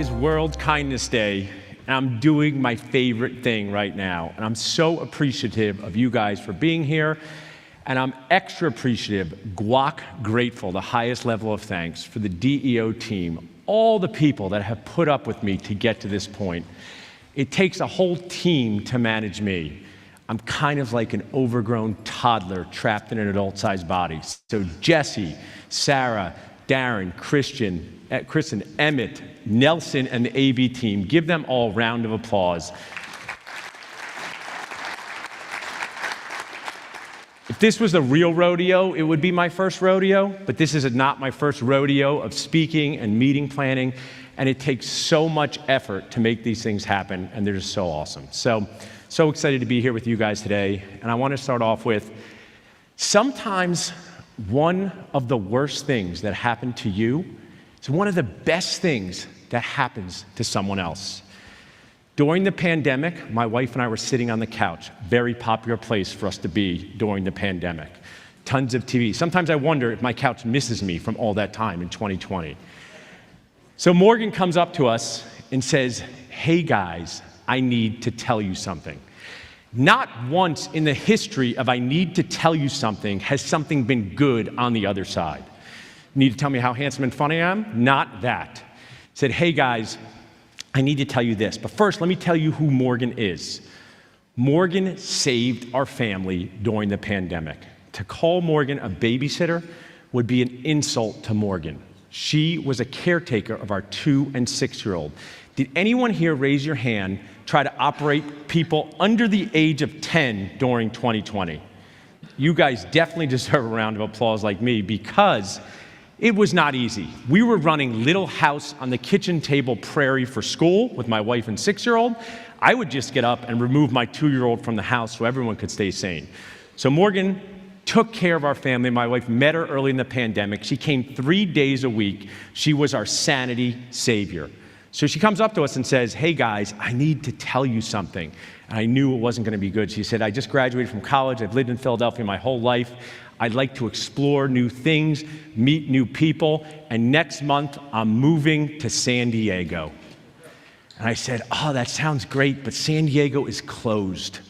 is World Kindness Day, and I'm doing my favorite thing right now. And I'm so appreciative of you guys for being here. And I'm extra appreciative, guac grateful, the highest level of thanks for the DEO team, all the people that have put up with me to get to this point. It takes a whole team to manage me. I'm kind of like an overgrown toddler trapped in an adult-sized body. So Jesse, Sarah, Darren, Kristen, Emmett, Nelson, and the AV team, give them all a round of applause. If this was a real rodeo, it would be my first rodeo, but this is not my first rodeo of speaking and meeting planning, and it takes so much effort to make these things happen, and they're just so awesome. So excited to be here with you guys today, and I want to start off with, sometimes one of the worst things that happen to you is one of the best things that happens to someone else. During the pandemic, my wife and I were sitting on the couch, very popular place for us to be during the pandemic. Tons of TV. Sometimes I wonder if my couch misses me from all that time in 2020. So Morgan comes up to us and says, "Hey guys, I need to tell you something." Not once in the history of I need to tell you something has something been good on the other side. Need to tell me how handsome and funny I am? Not that. Said, "Hey guys, I need to tell you this, but first let me tell you who Morgan is." Morgan saved our family during the pandemic. To call Morgan a babysitter would be an insult to Morgan. She was a caretaker of our 2- and 6-year-old. Did anyone here, raise your hand, try to operate people under the age of 10 during 2020? You guys definitely deserve a round of applause like me, because it was not easy. We were running Little House on the kitchen table prairie for school with my wife and 6-year-old. I would just get up and remove my 2-year-old from the house so everyone could stay sane. So Morgan took care of our family. My wife met her early in the pandemic. She came 3 days a week. She was our sanity savior. So she comes up to us and says, "Hey guys, I need to tell you something." And I knew it wasn't going to be good. She said, "I just graduated from college. I've lived in Philadelphia my whole life. I'd like to explore new things, meet new people, and next month I'm moving to San Diego." And I said, "Oh, that sounds great, but San Diego is closed.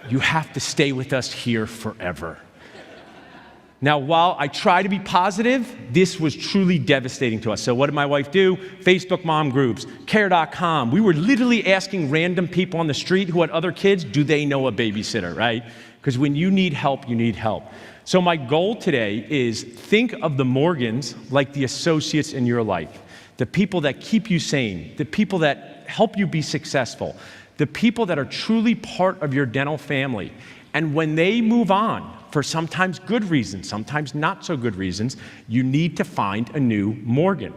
You have to stay with us here forever." Now, while I try to be positive, this was truly devastating to us. So what did my wife do? Facebook mom groups, care.com. We were literally asking random people on the street who had other kids, do they know a babysitter, right? Because when you need help, you need help. So my goal today is think of the Morgans like the associates in your life, the people that keep you sane, the people that help you be successful, the people that are truly part of your dental family. And when they move on, for sometimes good reasons, sometimes not so good reasons, you need to find a new Morgan.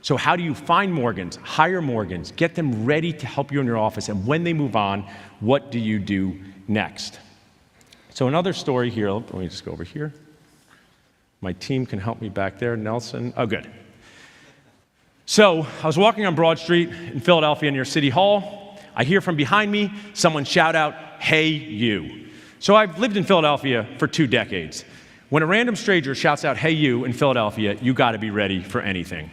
So how do you find Morgans, hire Morgans, get them ready to help you in your office, and when they move on, what do you do next? So another story here, let me just go over here. My team can help me back there, Nelson. Oh, good. So I was walking on Broad Street in Philadelphia near City Hall. I hear from behind me someone shout out, "Hey, you." So I've lived in Philadelphia for 2 decades. When a random stranger shouts out, "Hey, you," in Philadelphia, you got to be ready for anything.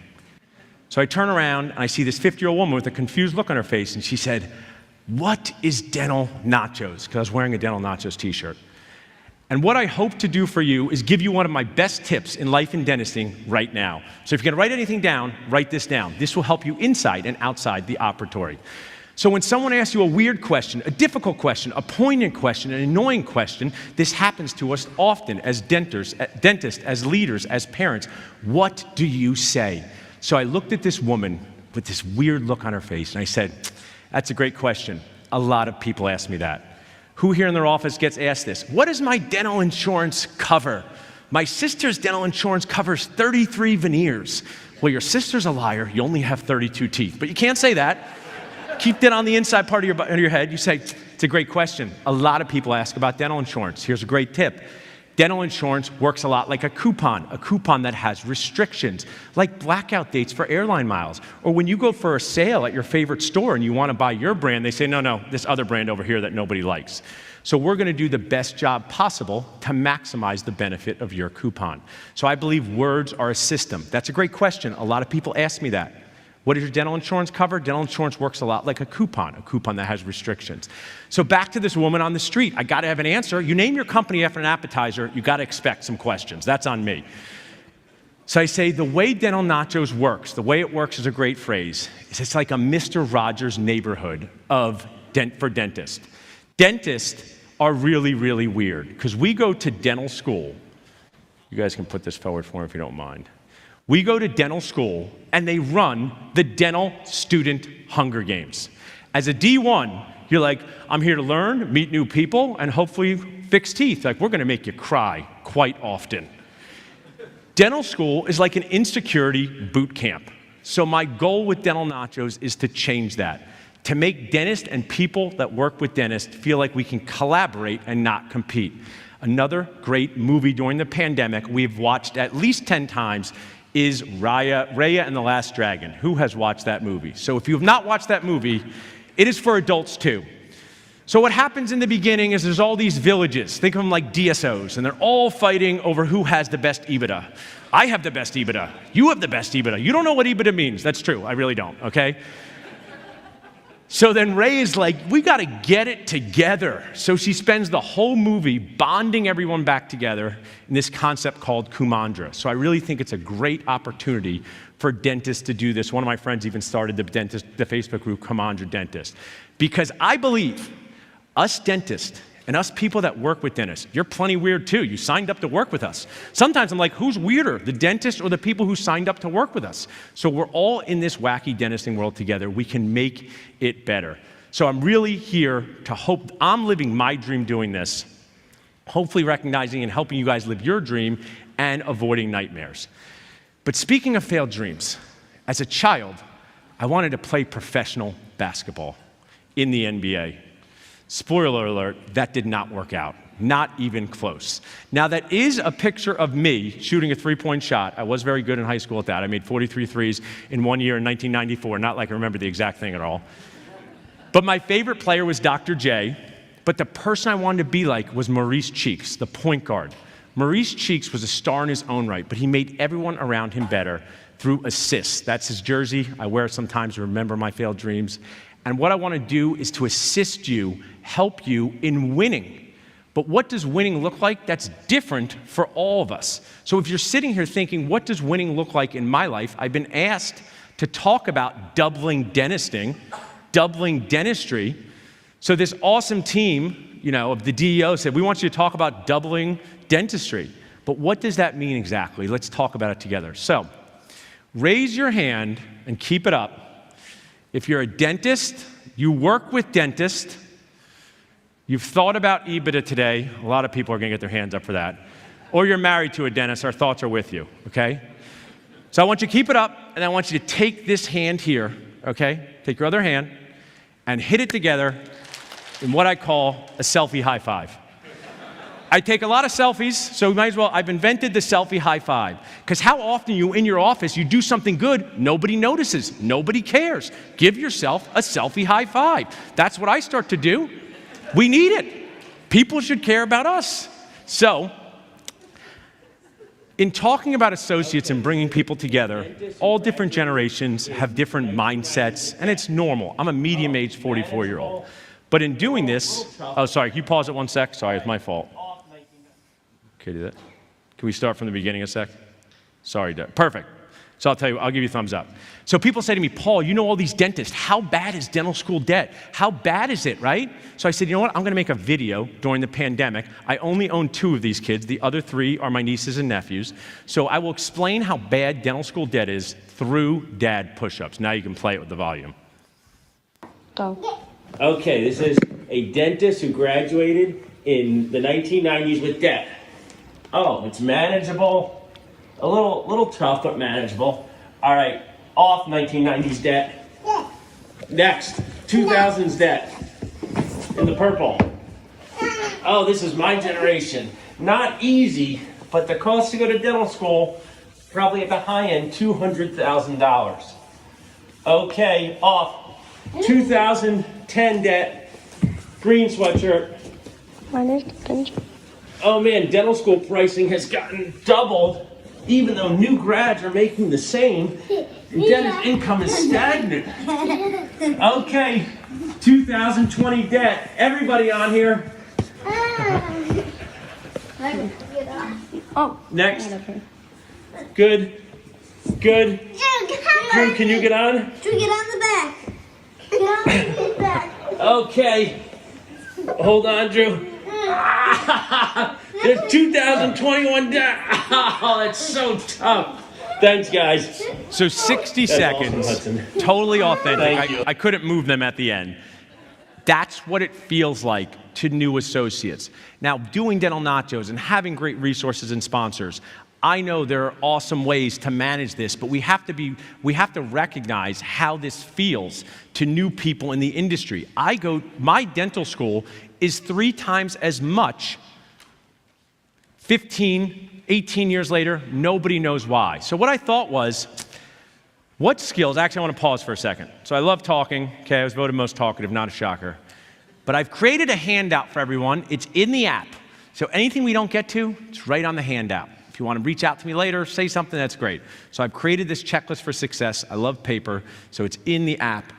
So I turn around and I see this 50-year-old woman with a confused look on her face, and she said, "What is dental nachos?" Because I was wearing a dental nachos t-shirt. And what I hope to do for you is give you one of my best tips in life and dentisting right now. So if you're going to write anything down, write this down. This will help you inside and outside the operatory. So when someone asks you a weird question, a difficult question, a poignant question, an annoying question, this happens to us often as dentists, as leaders, as parents. What do you say? So I looked at this woman with this weird look on her face, and I said, "That's a great question. A lot of people ask me that." Who here in their office gets asked this? "What does my dental insurance cover?" "My sister's dental insurance covers 33 veneers." Well, your sister's a liar. You only have 32 teeth. But you can't say that. Keep that on the inside part of your head. You say, "It's a great question. A lot of people ask about dental insurance. Here's a great tip. Dental insurance works a lot like a coupon that has restrictions, like blackout dates for airline miles. Or when you go for a sale at your favorite store and you want to buy your brand, they say, no, this other brand over here that nobody likes. So we're going to do the best job possible to maximize the benefit of your coupon. So I believe words are a system. That's a great question. A lot of people ask me that. What does your dental insurance cover? Dental insurance works a lot like a coupon that has restrictions. So back to this woman on the street. I got to have an answer. You name your company after an appetizer, you got to expect some questions. That's on me. So I say the way Dental Nachos works, the way it works is a great phrase. It's like a Mr. Rogers neighborhood for dentists. Dentists are really, really weird because we go to dental school. You guys can put this forward for me if you don't mind. We go to dental school, and they run the Dental Student Hunger Games. As a D1, you're like, I'm here to learn, meet new people, and hopefully fix teeth. Like, we're going to make you cry quite often. Dental school is like an insecurity boot camp. So my goal with Dental Nachos is to change that, to make dentists and people that work with dentists feel like we can collaborate and not compete. Another great movie during the pandemic we've watched at least 10 times is Raya and the Last Dragon. Who has watched that movie? So if you have not watched that movie, it is for adults too. So what happens in the beginning is there's all these villages. Think of them like DSOs, and they're all fighting over who has the best EBITDA. I have the best EBITDA. You have the best EBITDA. You don't know what EBITDA means. That's true. I really don't, okay? So then Ray is like, we got to get it together. So she spends the whole movie bonding everyone back together in this concept called Kumandra. So I really think it's a great opportunity for dentists to do this. One of my friends even started the Facebook group Kumandra Dentist. Because I believe us dentists and us people that work with dentists, you're plenty weird too. You signed up to work with us. Sometimes I'm like, who's weirder, the dentist or the people who signed up to work with us? So we're all in this wacky dentisting world together. We can make it better. So I'm really here to hope, I'm living my dream doing this, hopefully recognizing and helping you guys live your dream and avoiding nightmares. But speaking of failed dreams, as a child, I wanted to play professional basketball in the NBA. Spoiler alert, that did not work out. Not even close. Now, that is a picture of me shooting a three-point shot. I was very good in high school at that. I made 43 threes in 1 year in 1994. Not like I remember the exact thing at all. But my favorite player was Dr. J. But the person I wanted to be like was Maurice Cheeks, the point guard. Maurice Cheeks was a star in his own right, but he made everyone around him better through assists. That's his jersey. I wear it sometimes to remember my failed dreams. And what I want to do is to assist you, help you in winning. But what does winning look like? That's different for all of us. So if you're sitting here thinking, what does winning look like in my life? I've been asked to talk about doubling dentisting, doubling dentistry. So this awesome team, of the DEO said, we want you to talk about doubling dentistry. But what does that mean exactly? Let's talk about it together. So raise your hand and keep it up. If you're a dentist, you work with dentists, you've thought about EBITDA today, a lot of people are going to get their hands up for that, or you're married to a dentist, our thoughts are with you, okay? So I want you to keep it up, and I want you to take this hand here, okay? Take your other hand and hit it together in what I call a selfie high five. I take a lot of selfies, so might as well, I've invented the selfie high five. Because how often you in your office, you do something good, nobody notices, nobody cares. Give yourself a selfie high five. That's what I start to do. We need it. People should care about us. So, in talking about associates and bringing people together, all different generations have different mindsets, and it's normal. I'm a medium-aged 44-year-old. But in doing this, oh, sorry, can you pause it 1 sec? Sorry, it's my fault. Okay, do that. Can we start from the beginning a sec? Sorry, Doug. Perfect. So I'll tell you, I'll give you a thumbs up. So people say to me, Paul, you know all these dentists. How bad is dental school debt? How bad is it, right? So I said, you know what? I'm going to make a video during the pandemic. I only own 2 of these kids. The other 3 are my nieces and nephews. So I will explain how bad dental school debt is through dad push-ups. Now you can play it with the volume. Go. Okay, this is a dentist who graduated in the 1990s with debt. Oh, it's manageable. A little tough, but manageable. All right, off 1990s debt. Next, 2000s debt in the purple. Oh, this is my generation. Not easy, but the cost to go to dental school, probably at the high end, $200,000. Okay, off. 2010 debt, green sweatshirt. Managed. Oh man, dental school pricing has gotten doubled, even though new grads are making the same. Dentist income is stagnant. Okay, 2020 debt. Everybody on here. Oh. Next. Good. Good. Drew, can you get on? Drew, get on the back. Get on the back. Okay. Hold on, Drew. There's 2021 debt. Oh, that's so tough. Thanks, guys. So 60 seconds, awesome, Hudson. totally authentic. Thank you. I couldn't move them at the end. That's what it feels like to new associates. Now, doing Dental Nachos and having great resources and sponsors, I know there are awesome ways to manage this, but we have to recognize how this feels to new people in the industry. My dental school is 3 times as much. 15, 18 years later, nobody knows why. So what I thought was, what skills, actually I want to pause for a second. So I love talking, okay, I was voted most talkative, not a shocker. But I've created a handout for everyone. It's in the app. So anything we don't get to, it's right on the handout. If you want to reach out to me later, say something, that's great. So I've created this checklist for success. I love paper, so it's in the app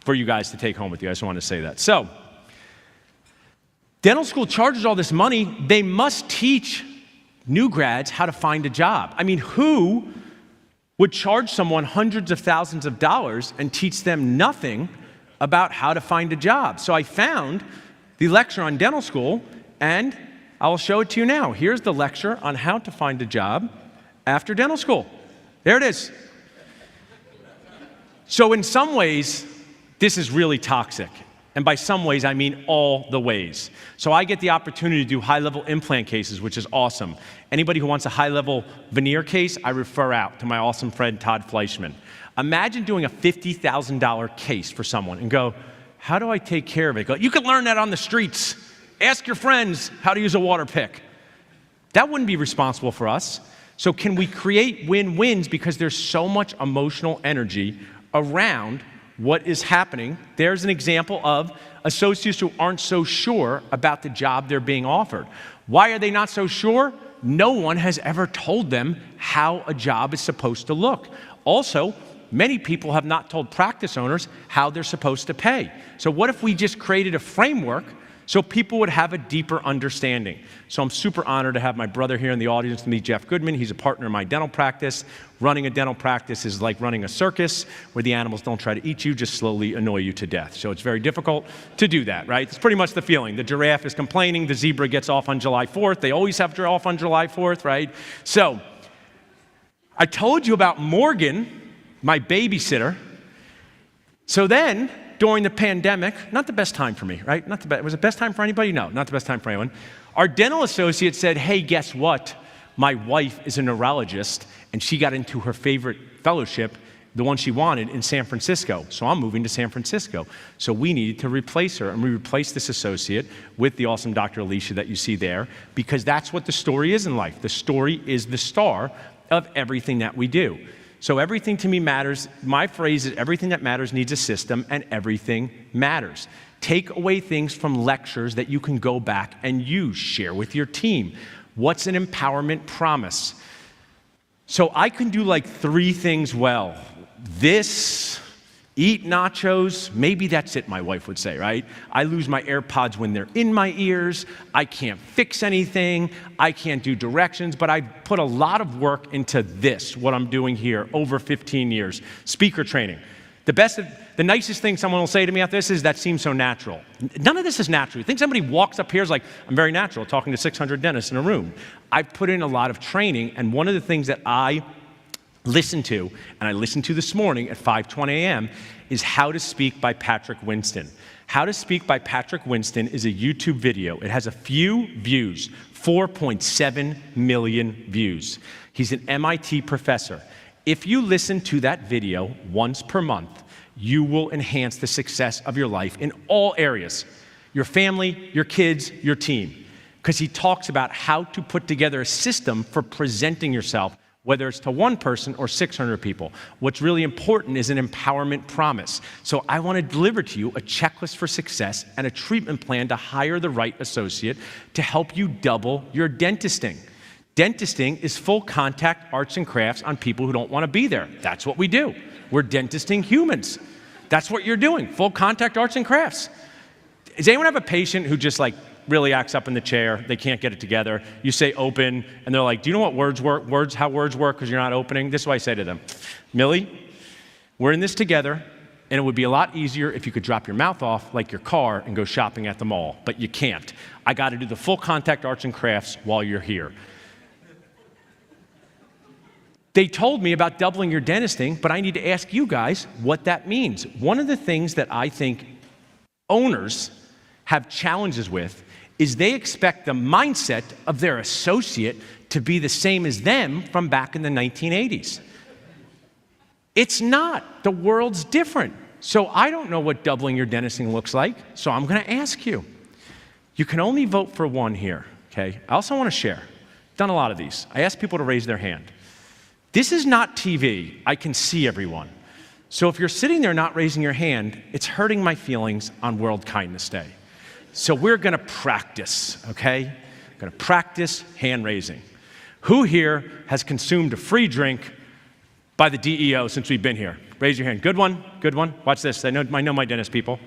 for you guys to take home with you. I just wanted to say that. So, dental school charges all this money. They must teach new grads how to find a job. I mean, who would charge someone hundreds of thousands of dollars and teach them nothing about how to find a job? So I found the lecture on dental school, and I'll show it to you now. Here's the lecture on how to find a job after dental school. There it is. So in some ways, this is really toxic. And by some ways, I mean all the ways. So I get the opportunity to do high-level implant cases, which is awesome. Anybody who wants a high-level veneer case, I refer out to my awesome friend, Todd Fleischman. Imagine doing a $50,000 case for someone and go, how do I take care of it? Go, you can learn that on the streets. Ask your friends how to use a water pick. That wouldn't be responsible for us. So can we create win-wins, because there's so much emotional energy around what is happening? There's an example of associates who aren't so sure about the job they're being offered. Why are they not so sure? No one has ever told them how a job is supposed to look. Also, many people have not told practice owners how they're supposed to pay. So what if we just created a framework so people would have a deeper understanding? So I'm super honored to have my brother here in the audience to meet Jeff Goodman. He's a partner in my dental practice. Running a dental practice is like running a circus where the animals don't try to eat you, just slowly annoy you to death. So it's very difficult to do that, right? It's pretty much the feeling. The giraffe is complaining, the zebra gets off on July 4th. They always have off on July 4th, right? So I told you about Morgan, my babysitter. So then, during the pandemic, not the best time for me, right? Not the best. Was it best time for anybody? No, not the best time for anyone. Our dental associate said, hey, guess what? My wife is a neurologist, and she got into her favorite fellowship, the one she wanted, in San Francisco. So I'm moving to San Francisco. So we needed to replace her, and we replaced this associate with the awesome Dr. Alicia that you see there, because that's what the story is in life. The story is the star of everything that we do. So everything to me matters. My phrase is everything that matters needs a system, and everything matters. Take away things from lectures that you can go back and use, share with your team. What's an empowerment promise? So I can do like 3 things well. This, eat nachos, maybe that's it, my wife would say, right? I lose my AirPods when they're in my ears. I can't fix anything. I can't do directions, but I put a lot of work into this, what I'm doing here, over 15 years. Speaker training. The nicest thing someone will say to me after this is, that seems so natural. None of this is natural. You think somebody walks up here is like, I'm very natural, talking to 600 dentists in a room. I've put in a lot of training, and one of the things that I listen to, and I listened to this morning at 5:20 a.m., is How to Speak by Patrick Winston. How to Speak by Patrick Winston is a YouTube video. It has a few views, 4.7 million views. He's an MIT professor. If you listen to that video once per month, you will enhance the success of your life in all areas. Your family, your kids, your team. because he talks about how to put together a system for presenting yourself, whether it's to one person or 600 people. What's really important is an empowerment promise. So I want to deliver to you a checklist for success and a treatment plan to hire the right associate to help you double your dentisting. Dentisting is full contact arts and crafts on people who don't want to be there. That's what we do. We're dentisting humans. That's what you're doing, full contact arts and crafts. Does anyone have a patient who just like really acts up in the chair, they can't get it together? You say open, and they're like, do you know what words work? How words work because you're not opening? This is what I say to them. Millie, we're in this together, and it would be a lot easier if you could drop your mouth off like your car and go shopping at the mall, but you can't. I got to do the full contact arts and crafts while you're here. They told me about doubling your dentisting, but I need to ask you guys what that means. One of the things that I think owners have challenges with is they expect the mindset of their associate to be the same as them from back in the 1980s. It's not. The world's different. So I don't know what doubling your dentisting looks like, so I'm going to ask you. You can only vote for one here, okay? I also want to share. I've done a lot of these. I ask people to raise their hand. This is not TV. I can see everyone. So if you're sitting there not raising your hand, it's hurting my feelings on World Kindness Day. So we're going to practice, okay? Going to practice hand raising. Who here has consumed a free drink by the DEO since we've been here? Raise your hand. Good one. Good one. Watch this. I know my dentist people.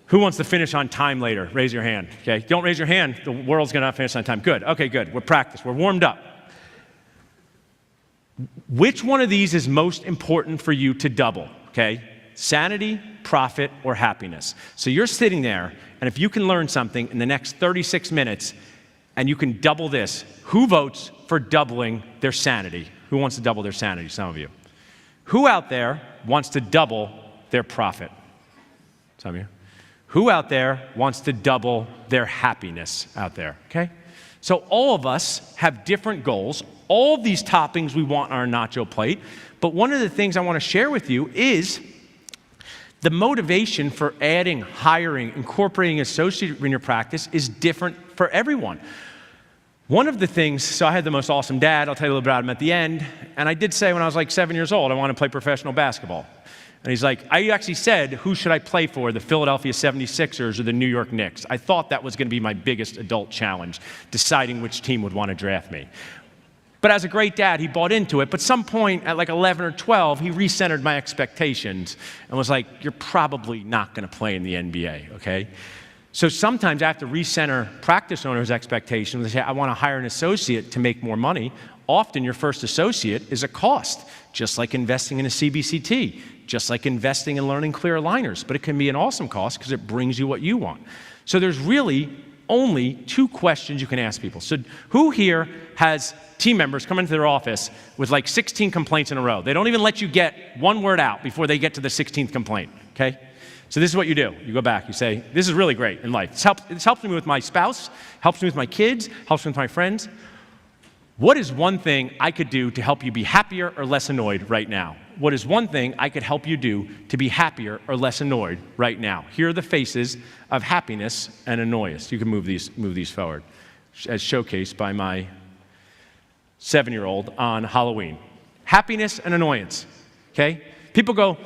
Who wants to finish on time later? Raise your hand. Okay. Don't raise your hand. The world's going to not finish on time. Good. Okay, good. We're practiced. We're warmed up. Which one of these is most important for you to double? Okay. Sanity, profit, or happiness. So you're sitting there, and if you can learn something in the next 36 minutes, and you can double this, who votes for doubling their sanity? Who wants to double their sanity? Some of you. Who out there wants to double their profit? Some of you. Who out there wants to double their happiness out there? Okay? So all of us have different goals. All of these toppings we want on our nacho plate. But one of the things I want to share with you is the motivation for adding, hiring, incorporating associate in your practice is different for everyone. One of the things, so I had the most awesome dad, I'll tell you a little bit about him at the end, and I did say when I was like 7 years old, I want to play professional basketball. And he's like, I actually said, who should I play for, the Philadelphia 76ers or the New York Knicks? I thought that was going to be my biggest adult challenge, deciding which team would want to draft me. But as a great dad, he bought into it. But some point at like 11 or 12, he recentered my expectations and was like, you're probably not going to play in the NBA, okay? So sometimes I have to recenter practice owners' expectations. They say, I want to hire an associate to make more money. Often your first associate is a cost, just like investing in a CBCT, just like investing in learning clear aligners. But it can be an awesome cost because it brings you what you want. So there's really only two questions you can ask people. So who here has team members come into their office with like 16 complaints in a row? They don't even let you get one word out before they get to the 16th complaint, okay? So this is what you do. You go back, you say, this is really great in life. This helps me with my spouse, helps me with my kids, helps me with my friends. What is one thing I could do to help you be happier or less annoyed right now? What is one thing I could help you do to be happier or less annoyed right now? Here are the faces of happiness and annoyance. You can move these forward, as showcased by my 7-year-old on Halloween. Happiness and annoyance, okay? People go,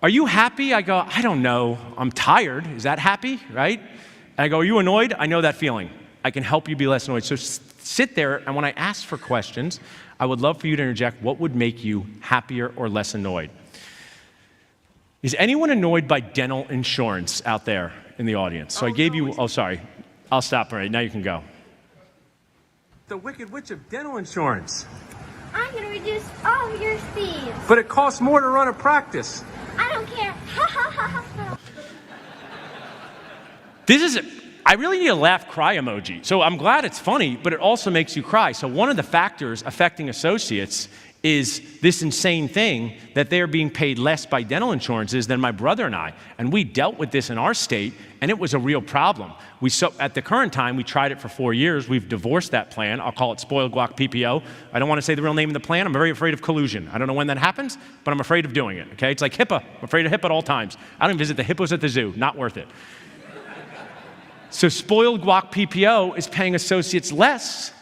are you happy? I go, I don't know. I'm tired. Is that happy, right? And I go, are you annoyed? I know that feeling. I can help you be less annoyed. So sit there, and when I ask for questions, I would love for you to interject what would make you happier or less annoyed. Is anyone annoyed by dental insurance out there in the audience? So I gave you, oh, sorry. I'll stop right now. You can go. The Wicked Witch of dental insurance. I'm going to reduce all of your fees. But it costs more to run a practice. I don't care. Ha ha ha ha. I really need a laugh cry emoji. So I'm glad it's funny, but it also makes you cry. So one of the factors affecting associates is this insane thing that they're being paid less by dental insurances than my brother and I. And we dealt with this in our state, and it was a real problem. At the current time, we tried it for 4 years. We've divorced that plan. I'll call it Spoiled Guac PPO. I don't want to say the real name of the plan. I'm very afraid of collusion. I don't know when that happens, but I'm afraid of doing it, okay? It's like HIPAA. I'm afraid of HIPAA at all times. I don't visit the hippos at the zoo. Not worth it. So spoiled guac PPO is paying associates less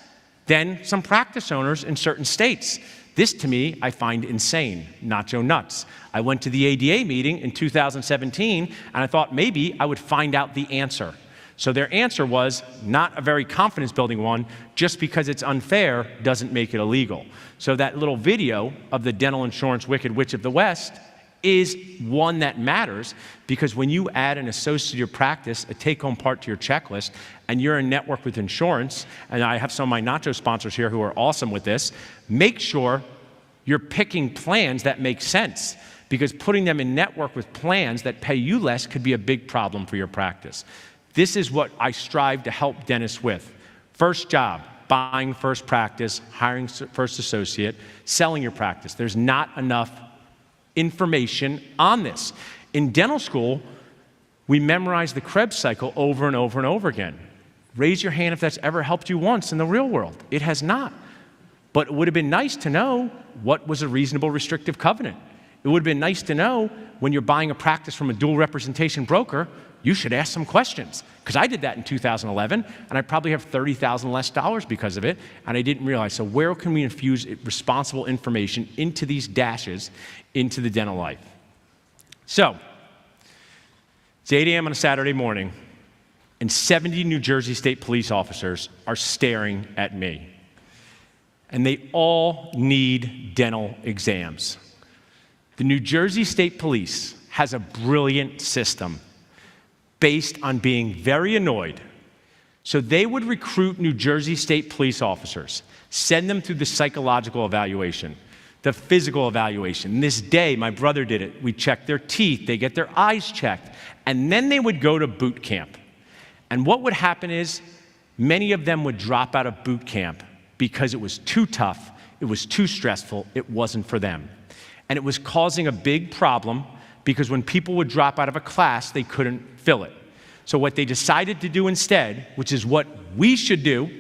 than some practice owners in certain states. This, to me, I find insane, nacho nuts. I went to the ADA meeting in 2017, and I thought maybe I would find out the answer. So their answer was not a very confidence-building one. Just because it's unfair doesn't make it illegal. So that little video of the dental insurance Wicked Witch of the West is one that matters, because when you add an associate to your practice, a take-home part to your checklist, and you're in network with insurance, and I have some of my nacho sponsors here who are awesome with this, make sure you're picking plans that make sense, because putting them in network with plans that pay you less could be a big problem for your practice. This is what I strive to help dentists with. First job, buying first practice, hiring first associate, selling your practice. There's not enough information on this. In dental school, we memorize the Krebs cycle over and over and over again. Raise your hand if that's ever helped you once in the real world. It has not. But it would have been nice to know what was a reasonable restrictive covenant. It would have been nice to know when you're buying a practice from a dual representation broker, you should ask some questions. Because I did that in 2011, and I probably have $30,000 less because of it, and I didn't realize. So where can we infuse responsible information into these dashes into the dental life? So it's 8 a.m. on a Saturday morning, and 70 New Jersey State police officers are staring at me. And they all need dental exams. The New Jersey State Police has a brilliant system based on being very annoyed. So they would recruit New Jersey State police officers, send them through the psychological evaluation, the physical evaluation. And this day, my brother did it. We checked their teeth, they get their eyes checked, and then they would go to boot camp. And what would happen is many of them would drop out of boot camp because it was too tough, it was too stressful, it wasn't for them. And it was causing a big problem because when people would drop out of a class, they couldn't fill it. So what they decided to do instead, which is what we should do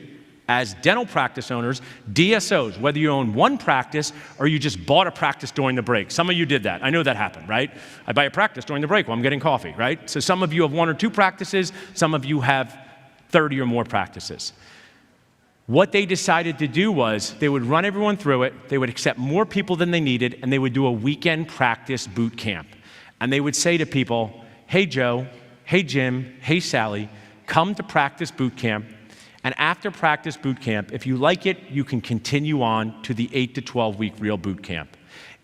as dental practice owners, DSOs, whether you own one practice or you just bought a practice during the break. Some of you did that. I know that happened, right? I buy a practice during the break while I'm getting coffee, right? So some of you have 1 or 2 practices, some of you have 30 or more practices. What they decided to do was they would run everyone through it, they would accept more people than they needed, and they would do a weekend practice boot camp. And they would say to people, hey Joe, hey Jim, hey Sally, come to practice boot camp. And after practice boot camp, if you like it, you can continue on to the 8 to 12 week real boot camp.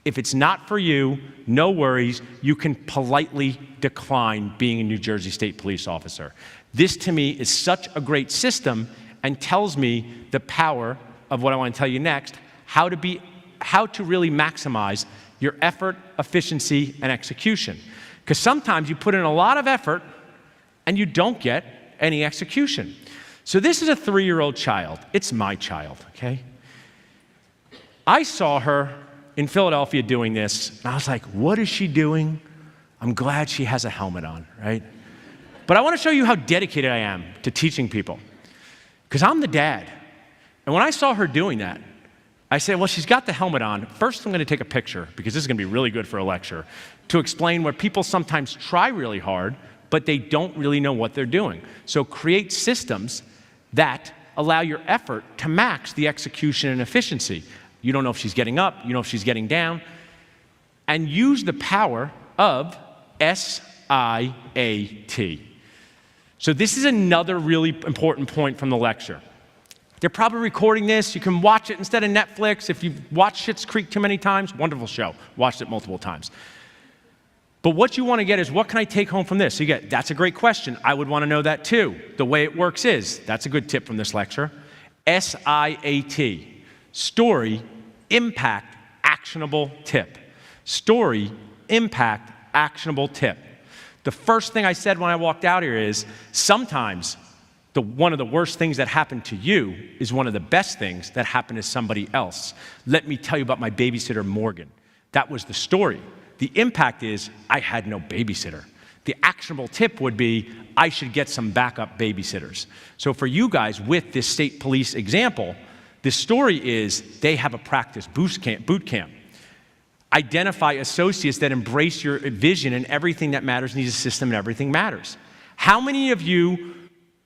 If it's not for you, no worries, you can politely decline being a New Jersey State police officer. This to me is such a great system and tells me the power of what I want to tell you next, how to really maximize your effort, efficiency, and execution. Because sometimes you put in a lot of effort and you don't get any execution. So this is a 3-year-old child. It's my child, okay? I saw her in Philadelphia doing this, and I was like, what is she doing? I'm glad she has a helmet on, right? But I want to show you how dedicated I am to teaching people. Because I'm the dad. And when I saw her doing that, I said, well, she's got the helmet on. First, I'm going to take a picture, because this is going to be really good for a lecture, to explain where people sometimes try really hard, but they don't really know what they're doing. So create systems that allow your effort to match the execution and efficiency. You don't know if she's getting up, you know if she's getting down, and use the power of SIAT. So this is another really important point from the lecture. They're probably recording this. You can watch it instead of Netflix. If you've watched Schitt's Creek too many times, wonderful show. Watched it multiple times. But what you want to get is, what can I take home from this? So you get, that's a great question. I would want to know that too. The way it works is, that's a good tip from this lecture. SIAT. Story, impact, actionable tip. Story, impact, actionable tip. The first thing I said when I walked out here is, sometimes one of the worst things that happened to you is one of the best things that happened to somebody else. Let me tell you about my babysitter, Morgan. That was the story. The impact is, I had no babysitter. The actionable tip would be, I should get some backup babysitters. So for you guys, with this state police example, the story is, they have a practice boot camp. Identify associates that embrace your vision and everything that matters needs a system and everything matters. How many of you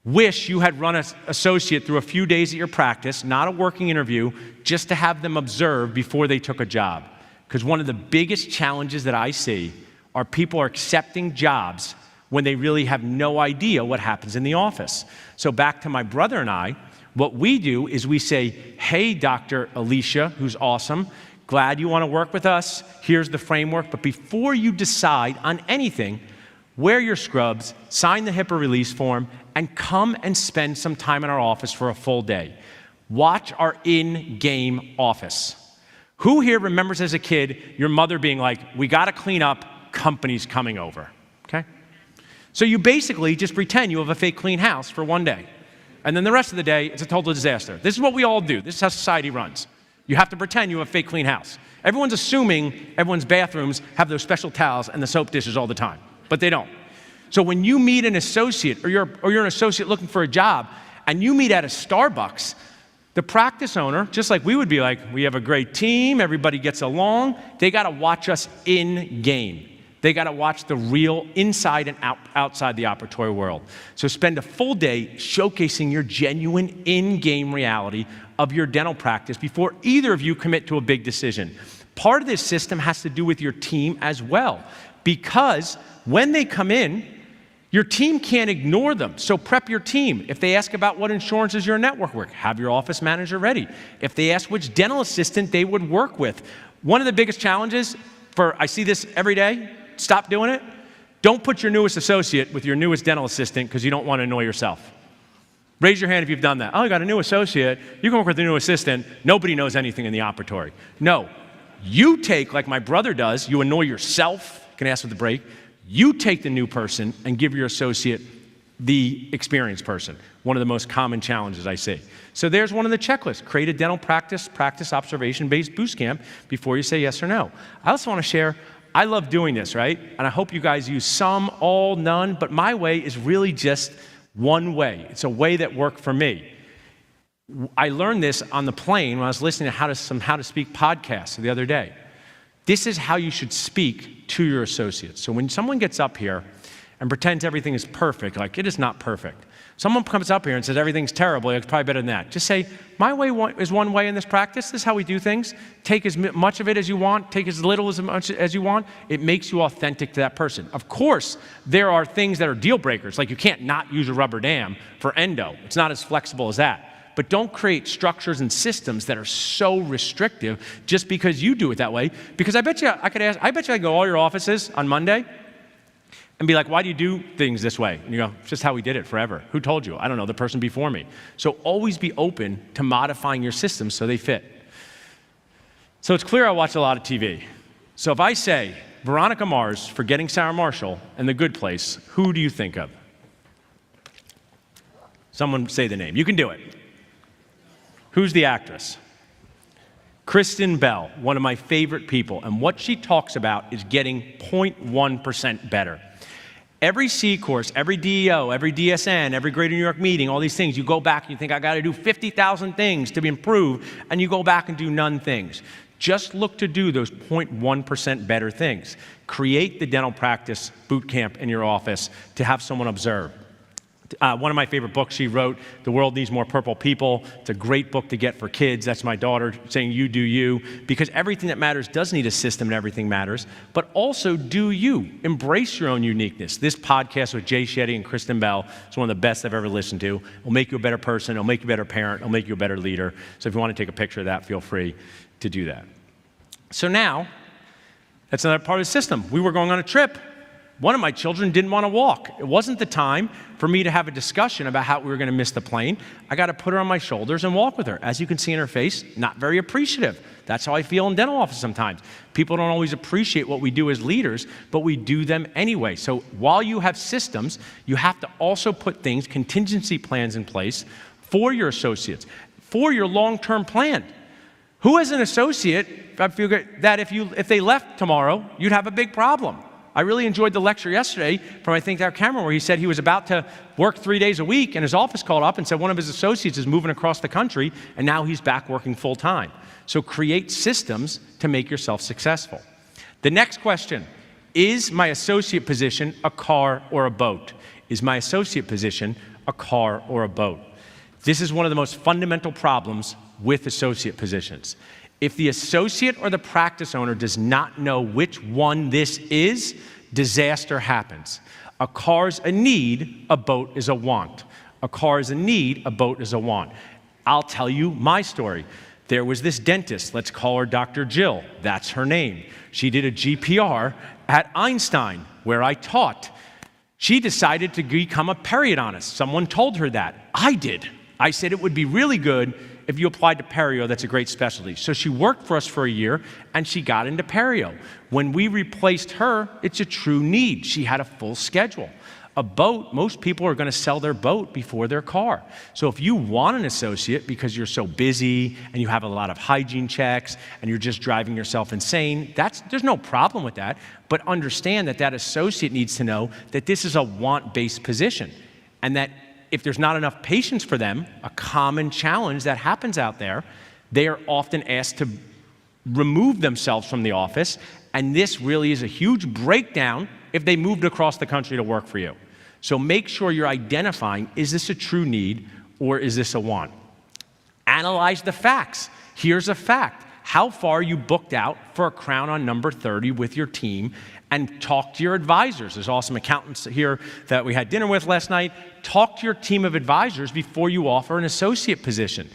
wish you had run an associate through a few days at your practice, not a working interview, just to have them observe before they took a job. Because one of the biggest challenges that I see are people are accepting jobs when they really have no idea what happens in the office. So back to my brother and I, what we do is we say, hey, Dr. Alicia, who's awesome, glad you want to work with us. Here's the framework. But before you decide on anything, wear your scrubs, sign the HIPAA release form, and come and spend some time in our office for a full day. Watch our in-game office. Who here remembers as a kid your mother being like, we got to clean up, company's coming over, okay? So you basically just pretend you have a fake clean house for one day. And then the rest of the day, it's a total disaster. This is what we all do. This is how society runs. You have to pretend you have a fake clean house. Everyone's assuming everyone's bathrooms have those special towels and the soap dishes all the time, but they don't. So when you meet an associate or you're an associate looking for a job and you meet at a Starbucks, the practice owner, just like we would be like, we have a great team, everybody gets along, they got to watch us in game. They got to watch the real inside and outside the operatory world. So spend a full day showcasing your genuine in-game reality of your dental practice before either of you commit to a big decision. Part of this system has to do with your team as well, because when they come in, your team can't ignore them. So prep your team. If they ask about what insurances your network work, have your office manager ready. If they ask which dental assistant they would work with. One of the biggest challenges I see this every day, stop doing it. Don't put your newest associate with your newest dental assistant because you don't want to annoy yourself. Raise your hand if you've done that. Oh, I got a new associate. You can work with a new assistant. Nobody knows anything in the operatory. No, you take, like my brother does, you annoy yourself. You can ask for the break. You take the new person and give your associate the experienced person. One of the most common challenges I see. So there's one of the checklists. Create a dental practice observation-based boost camp before you say yes or no. I also want to share, I love doing this, right? And I hope you guys use some, all, none, but my way is really just one way. It's a way that worked for me. I learned this on the plane when I was listening to some How to Speak podcasts the other day. This is how you should speak to your associates. So when someone gets up here and pretends everything is perfect, like it is not perfect. Someone comes up here and says everything's terrible, it's probably better than that. Just say, my way is one way in this practice. This is how we do things. Take as much of it as you want. Take as little as much as you want. It makes you authentic to that person. Of course, there are things that are deal breakers, like you can't not use a rubber dam for endo. It's not as flexible as that. But don't create structures and systems that are so restrictive just because you do it that way. Because I bet you I could go to all your offices on Monday and be like, why do you do things this way? And you go, it's just how we did it forever. Who told you? I don't know, the person before me. So always be open to modifying your systems so they fit. So it's clear I watch a lot of TV. So if I say Veronica Mars, Forgetting Sarah Marshall, and The Good Place, who do you think of? Someone say the name. You can do it. Who's the actress? Kristen Bell, one of my favorite people. And what she talks about is getting 0.1% better. Every C course, every DEO, every DSN, every Greater New York meeting, all these things, you go back and you think, I got to do 50,000 things to improve, and you go back and do none things. Just look to do those 0.1% better things. Create the dental practice boot camp in your office to have someone observe. One of my favorite books she wrote, The World Needs More Purple People. It's a great book to get for kids. That's my daughter saying, you do you. Because everything that matters does need a system and everything matters. But also do you. Embrace your own uniqueness. This podcast with Jay Shetty and Kristen Bell is one of the best I've ever listened to. It'll make you a better person. It'll make you a better parent. It'll make you a better leader. So if you want to take a picture of that, feel free to do that. So now, that's another part of the system. We were going on a trip. One of my children didn't want to walk. It wasn't the time for me to have a discussion about how we were going to miss the plane. I got to put her on my shoulders and walk with her. As you can see in her face, not very appreciative. That's how I feel in dental office sometimes. People don't always appreciate what we do as leaders, but we do them anyway. So while you have systems, you have to also put things, contingency plans in place for your associates, for your long-term plan. Who as an associate, I feel that if they left tomorrow, you'd have a big problem. I really enjoyed the lecture yesterday from, I think, our Cameron, where he said he was about to work 3 days a week, and his office called up and said one of his associates is moving across the country, and now he's back working full time. So create systems to make yourself successful. The next question, is my associate position a car or a boat? Is my associate position a car, or a boat. This is one of the most fundamental problems with associate positions. If the associate or the practice owner does not know which one this is, disaster happens. A car's a need, a boat is a want. A car is a need, a boat is a want. I'll tell you my story. There was this dentist, let's call her Dr. Jill, that's her name. She did a GPR at Einstein, where I taught. She decided to become a periodontist. Someone told her that. I did. I said it would be really good if you applied to perio, that's a great specialty. So she worked for us for a year, and she got into perio. When we replaced her, it's a true need. She had a full schedule. A boat, most people are going to sell their boat before their car. So if you want an associate because you're so busy and you have a lot of hygiene checks and you're just driving yourself insane, there's no problem with that. But understand that that associate needs to know that this is a want-based position, and that if there's not enough patience for them, a common challenge that happens out there, they are often asked to remove themselves from the office, and this really is a huge breakdown if they moved across the country to work for you. So make sure you're identifying, is this a true need or is this a want? Analyze the facts. Here's a fact. How far are you booked out for a crown on number 30 with your team? And talk to your advisors. There's awesome accountants here that we had dinner with last night. Talk to your team of advisors before you offer an associate position.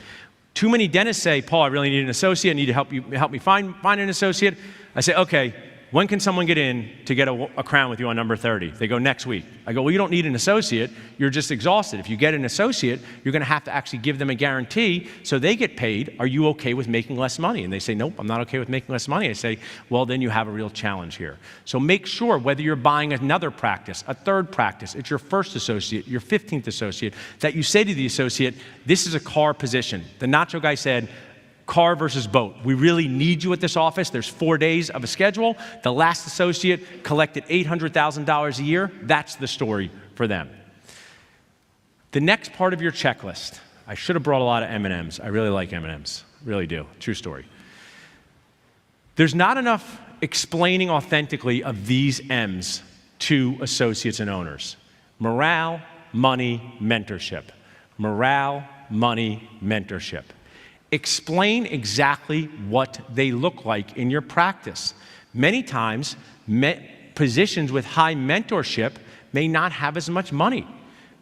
Too many dentists say, Paul, I really need an associate. I need to help me find an associate. I say, okay, when can someone get in to get a crown with you on number 30? They go, next week. I go, well, you don't need an associate. You're just exhausted. If you get an associate, you're going to have to actually give them a guarantee so they get paid. Are you okay with making less money? And they say, nope, I'm not okay with making less money. I say, well, then you have a real challenge here. So make sure whether you're buying another practice, a third practice, it's your first associate, your 15th associate, that you say to the associate, this is a car position. The nacho guy said, car versus boat. We really need you at this office. There's 4 days of a schedule. The last associate collected $800,000 a year. That's the story for them. The next part of your checklist. I should have brought a lot of M&Ms. I really like M&Ms. Really do. True story. There's not enough explaining authentically of these M's to associates and owners. Morale, money, mentorship. Morale, money, mentorship. Explain exactly what they look like in your practice. Many times, positions with high mentorship may not have as much money.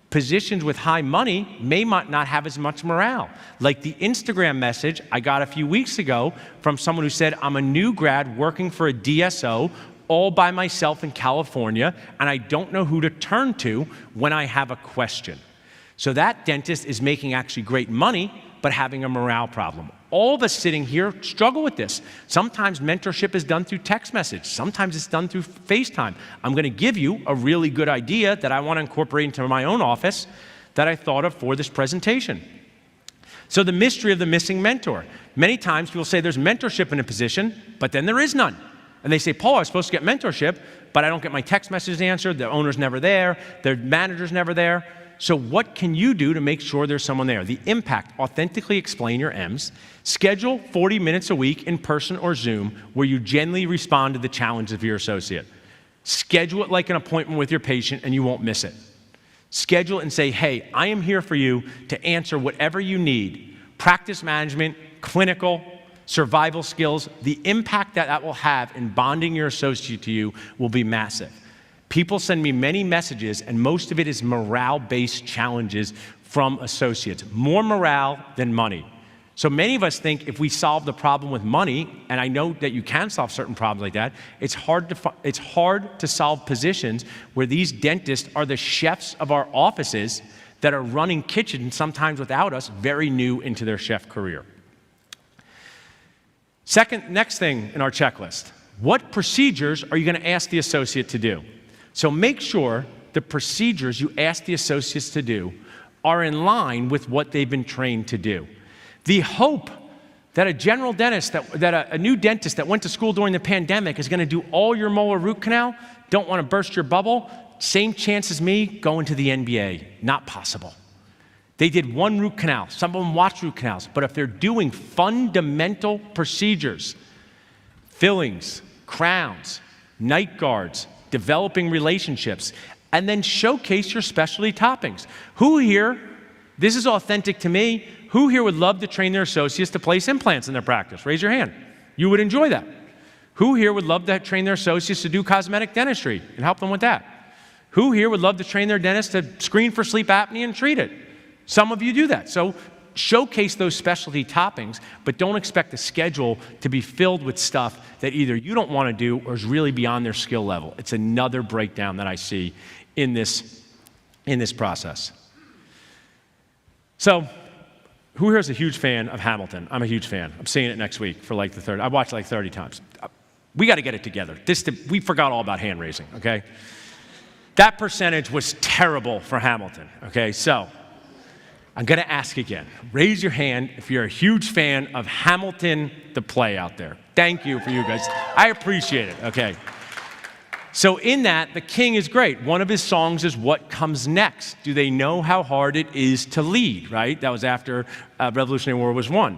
Positions with high money may not have as much morale. Like the Instagram message I got a few weeks ago from someone who said, I'm a new grad working for a DSO all by myself in California, and I don't know who to turn to when I have a question. So that dentist is making actually great money, but having a morale problem. All of us sitting here struggle with this. Sometimes mentorship is done through text message. Sometimes it's done through FaceTime. I'm going to give you a really good idea that I want to incorporate into my own office that I thought of for this presentation. So the mystery of the missing mentor. Many times people say there's mentorship in a position, but then there is none. And they say, Paul, I was supposed to get mentorship, but I don't get my text messages answered. The owner's never there. Their manager's never there. So what can you do to make sure there's someone there? The impact, authentically explain your M's. Schedule 40 minutes a week in person or Zoom where you genuinely respond to the challenge of your associate. Schedule it like an appointment with your patient and you won't miss it. Schedule it and say, hey, I am here for you to answer whatever you need. Practice management, clinical, survival skills, the impact that will have in bonding your associate to you will be massive. People send me many messages, and most of it is morale-based challenges from associates. More morale than money. So many of us think if we solve the problem with money, and I know that you can solve certain problems like that, it's hard to solve positions where these dentists are the chefs of our offices that are running kitchens, sometimes without us, very new into their chef career. Next thing in our checklist, what procedures are you going to ask the associate to do? So make sure the procedures you ask the associates to do are in line with what they've been trained to do. The hope that a general dentist, a new dentist that went to school during the pandemic is going to do all your molar root canal, don't want to burst your bubble, same chance as me going to the NBA. Not possible. They did one root canal. Some of them watch root canals. But if they're doing fundamental procedures, fillings, crowns, night guards, developing relationships, And then showcase your specialty toppings. Who here, this is authentic to me, who here would love to train their associates to place implants in their practice? Raise your hand. You would enjoy that. Who here would love to train their associates to do cosmetic dentistry and help them with that? Who here would love to train their dentist to screen for sleep apnea and treat it? Some of you do that. So showcase those specialty toppings, but don't expect the schedule to be filled with stuff that either you don't want to do or is really beyond their skill level. It's another breakdown that I see in this process. So, who here is a huge fan of Hamilton? I'm a huge fan. I'm seeing it next week for like the third. I watched it like 30 times. We got to get it together. We forgot all about hand raising, okay? That percentage was terrible for Hamilton, okay? So, I'm going to ask again. Raise your hand if you're a huge fan of Hamilton, the play out there. Thank you for you guys. I appreciate it, okay? So in that, the king is great. One of his songs is What Comes Next. Do they know how hard it is to lead, right? That was after Revolutionary War was won.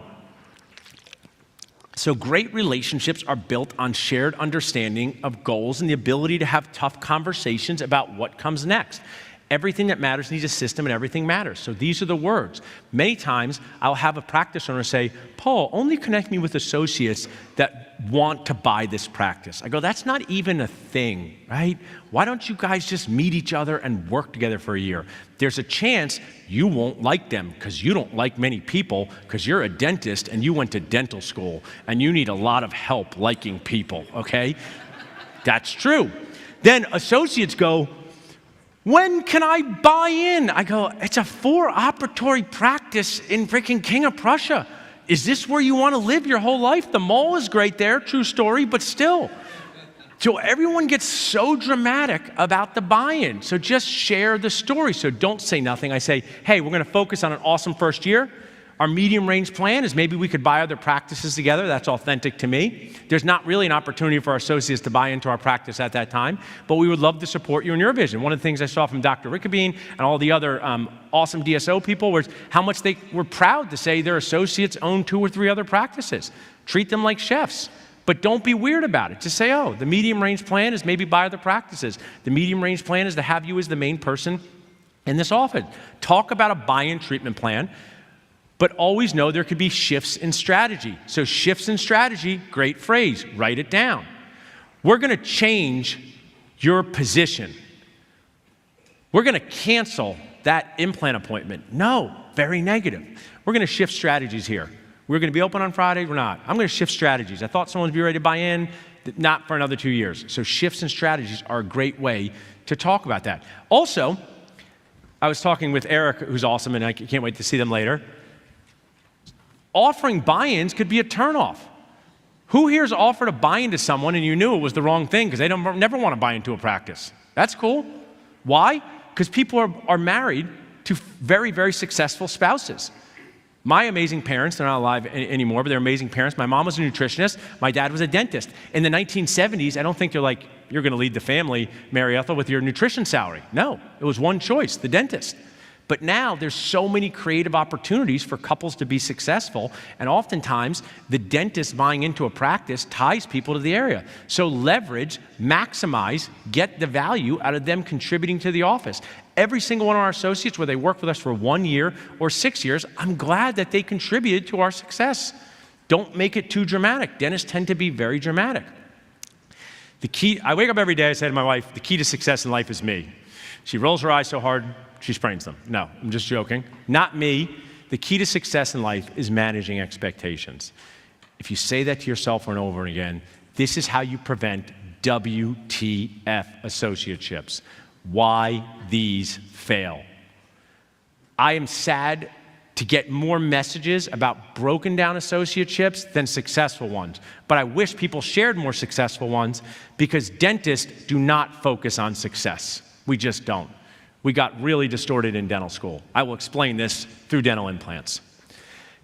So great relationships are built on shared understanding of goals and the ability to have tough conversations about what comes next. Everything that matters needs a system, and everything matters. So these are the words. Many times, I'll have a practice owner say, Paul, only connect me with associates that want to buy this practice. I go, that's not even a thing, right? Why don't you guys just meet each other and work together for a year? There's a chance you won't like them because you don't like many people because you're a dentist and you went to dental school and you need a lot of help liking people, okay? That's true. Then associates go, when can I buy in? I go, it's a 4-operatory practice in freaking King of Prussia. Is this where you want to live your whole life? The mall is great there, true story, but still. So everyone gets so dramatic about the buy-in. So just share the story. So don't say nothing. I say, hey, we're going to focus on an awesome first year. Our medium-range plan is maybe we could buy other practices together. That's authentic to me. There's not really an opportunity for our associates to buy into our practice at that time, but we would love to support you in your vision. One of the things I saw from Dr. Rickabine and all the other awesome DSO people was how much they were proud to say their associates own 2 or 3 other practices. Treat them like chefs, but don't be weird about it. Just say, oh, the medium-range plan is maybe buy other practices. The medium-range plan is to have you as the main person in this office. Talk about a buy-in treatment plan. But always know there could be shifts in strategy. So shifts in strategy, great phrase, write it down. We're going to change your position. We're going to cancel that implant appointment. No, very negative. We're going to shift strategies here. We're going to be open on Friday, we're not. I'm going to shift strategies. I thought someone would be ready to buy in, not for another 2 years. So shifts in strategies are a great way to talk about that. Also, I was talking with Eric, who's awesome, and I can't wait to see them later. Offering buy-ins could be a turnoff. Who here has offered a buy-in to someone and you knew it was the wrong thing because they never want to buy into a practice? That's cool. Why? Because people are married to very, very successful spouses. My amazing parents, they're not alive anymore, but they're amazing parents. My mom was a nutritionist. My dad was a dentist. In the 1970s, I don't think they're like, you're going to lead the family, Mary Ethel, with your nutrition salary. No, it was one choice, the dentist. But now there's so many creative opportunities for couples to be successful, and oftentimes the dentist buying into a practice ties people to the area. So leverage, maximize, get the value out of them contributing to the office. Every single one of our associates, whether they work with us for 1 year or 6 years, I'm glad that they contributed to our success. Don't make it too dramatic. Dentists tend to be very dramatic. The key, I wake up every day, I say to my wife, the key to success in life is me. She rolls her eyes so hard, she sprains them. No, I'm just joking. Not me. The key to success in life is managing expectations. If you say that to yourself over and over again, this is how you prevent WTF associateships. Why these fail. I am sad to get more messages about broken down associateships than successful ones. But I wish people shared more successful ones because dentists do not focus on success. We just don't. We got really distorted in dental school. I will explain this through dental implants.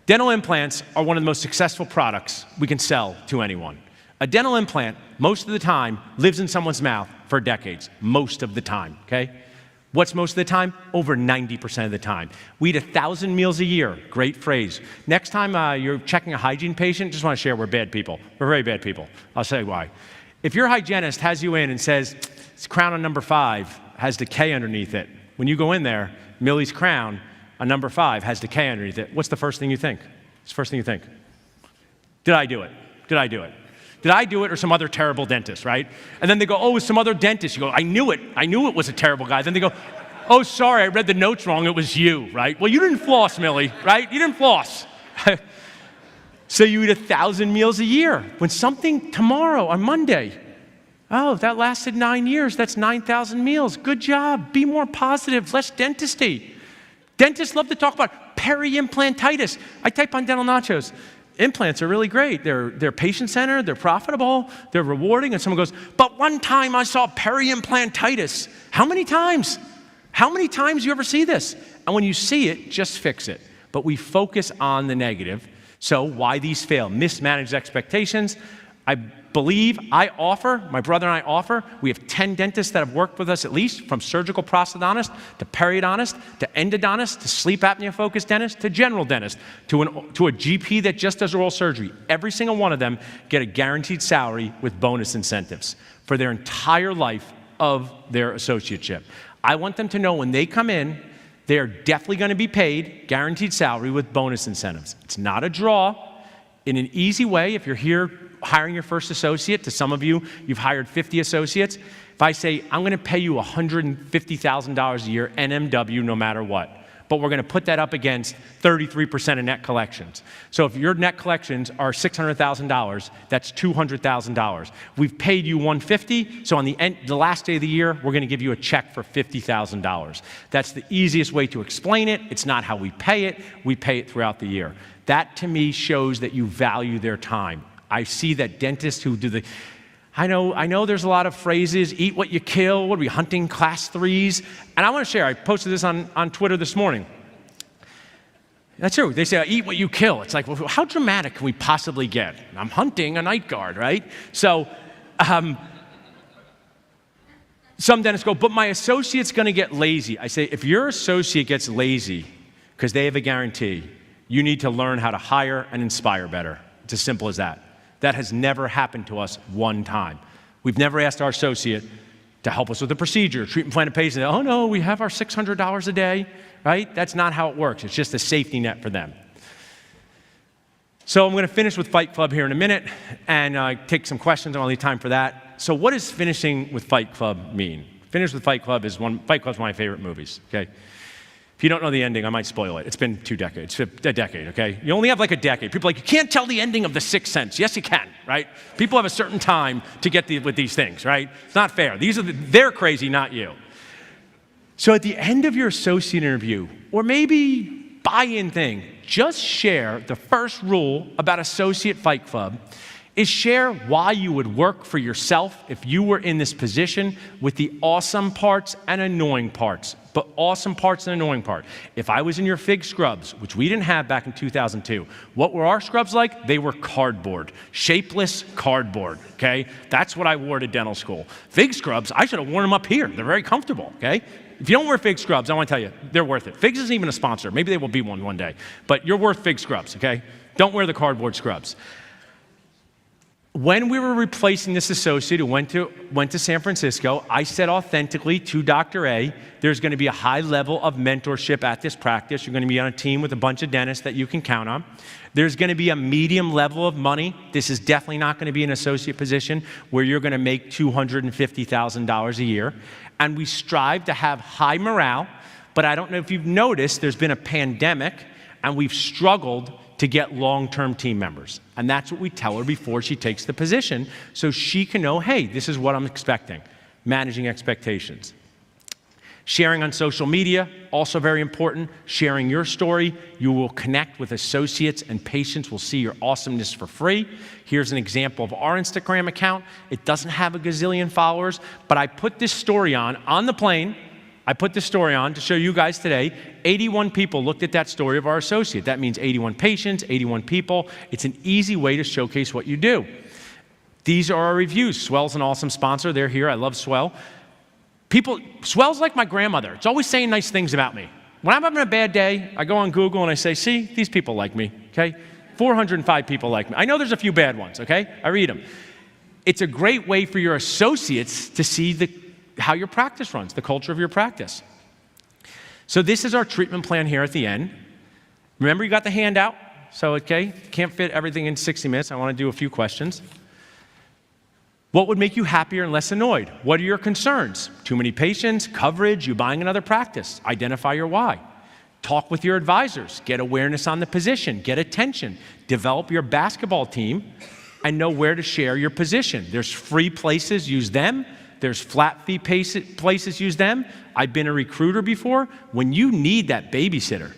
Dental implants are one of the most successful products we can sell to anyone. A dental implant, most of the time, lives in someone's mouth for decades, most of the time, okay? What's most of the time? Over 90% of the time. We eat 1,000 meals a year. Great phrase. Next time you're checking a hygiene patient, just want to share we're bad people. We're very bad people. I'll say why. If your hygienist has you in and says, it's crown on number 5, has decay underneath it. When you go in there, Millie's crown, a number 5, has decay underneath it. What's the first thing you think? What's the first thing you think? Did I do it? Did I do it? Did I do it or some other terrible dentist, right? And then they go, oh, it was some other dentist. You go, I knew it. I knew it was a terrible guy. Then they go, oh, sorry, I read the notes wrong. It was you, right? Well, you didn't floss, Millie, right? You didn't floss. So you eat 1,000 meals a year. When something tomorrow, on Monday, oh, that lasted 9 years. That's 9,000 meals. Good job. Be more positive. Less dentistry. Dentists love to talk about peri-implantitis. I type on dental nachos. Implants are really great. They're patient-centered, they're profitable, they're rewarding, and someone goes, but one time I saw peri-implantitis. How many times? How many times do you ever see this? And when you see it, just fix it. But we focus on the negative. So why these fail? Mismanaged expectations. I believe my brother and I offer, we have 10 dentists that have worked with us at least, from surgical prosthodontist to periodontist to endodontist to sleep apnea focused dentist to general dentist to a GP that just does oral surgery. Every single one of them get a guaranteed salary with bonus incentives for their entire life of their associateship. I want them to know when they come in, they are definitely going to be paid guaranteed salary with bonus incentives. It's not a draw. In an easy way, if you're here hiring your first associate, to some of you, you've hired 50 associates. If I say, I'm going to pay you $150,000 a year NMW no matter what, but we're going to put that up against 33% of net collections. So if your net collections are $600,000, that's $200,000. We've paid you $150,000, so on the last day of the year, we're going to give you a check for $50,000. That's the easiest way to explain it. It's not how we pay it. We pay it throughout the year. That, to me, shows that you value their time. I see that dentists who do I know there's a lot of phrases, eat what you kill, what are we, hunting class 3s? And I want to share, I posted this on Twitter this morning. That's true. They say, eat what you kill. It's like, well, how dramatic can we possibly get? I'm hunting a night guard, right? So some dentists go, but my associate's going to get lazy. I say, if your associate gets lazy because they have a guarantee, you need to learn how to hire and inspire better. It's as simple as that. That has never happened to us one time. We've never asked our associate to help us with a procedure, treatment plan, and patient. Oh no, we have our $600 a day, right? That's not how it works. It's just a safety net for them. So I'm going to finish with Fight Club here in a minute and take some questions. I don't leave time for that. So what does finishing with Fight Club mean? Finish with Fight Club Fight Club's one of my favorite movies, okay? If you don't know the ending, I might spoil it. It's been 2 decades, a decade, okay? You only have like a decade. People are like, you can't tell the ending of The Sixth Sense. Yes, you can, right? People have a certain time to get with these things, right? It's not fair. They're crazy, not you. So at the end of your associate interview, or maybe buy-in thing, just share the first rule about Associate Fight Club is share why you would work for yourself if you were in this position, with the awesome parts and annoying parts. But awesome parts and annoying part. If I was in your fig scrubs, which we didn't have back in 2002, what were our scrubs like? They were cardboard, shapeless cardboard, okay? That's what I wore to dental school. Fig scrubs, I should have worn them up here. They're very comfortable, okay? If you don't wear fig scrubs, I want to tell you, they're worth it. Figs isn't even a sponsor. Maybe they will be one day. But you're worth fig scrubs, okay? Don't wear the cardboard scrubs. When we were replacing this associate who went to San Francisco, I said authentically to Dr. A, there's going to be a high level of mentorship at this practice. You're going to be on a team with a bunch of dentists that you can count on. There's going to be a medium level of money. This is definitely not going to be an associate position where you're going to make $250,000 a year. And we strive to have high morale, but I don't know if you've noticed, there's been a pandemic, and we've struggled to get long-term team members. And that's what we tell her before she takes the position, so she can know, hey, this is what I'm expecting. Managing expectations. Sharing on social media, also very important. Sharing your story. You will connect with associates, and patients will see your awesomeness for free. Here's an example of our Instagram account. It doesn't have a gazillion followers, but I put this story on the plane. I put this story on to show you guys today. 81 people looked at that story of our associate. That means 81 patients, 81 people. It's an easy way to showcase what you do. These are our reviews. Swell's an awesome sponsor. They're here. I love Swell. Swell's like my grandmother. It's always saying nice things about me. When I'm having a bad day, I go on Google and I say, see, these people like me, okay? 405 people like me. I know there's a few bad ones, okay? I read them. It's a great way for your associates to see how your practice runs, the culture of your practice. So this is our treatment plan here at the end. Remember, you got the handout. So, okay, can't fit everything in 60 minutes. I want to do a few questions. What would make you happier and less annoyed? What are your concerns? Too many patients, coverage, you buying another practice. Identify your why. Talk with your advisors. Get awareness on the position. Get attention. Develop your basketball team and know where to share your position. There's free places, use them. There's flat fee places, use them. I've been a recruiter before. When you need that babysitter,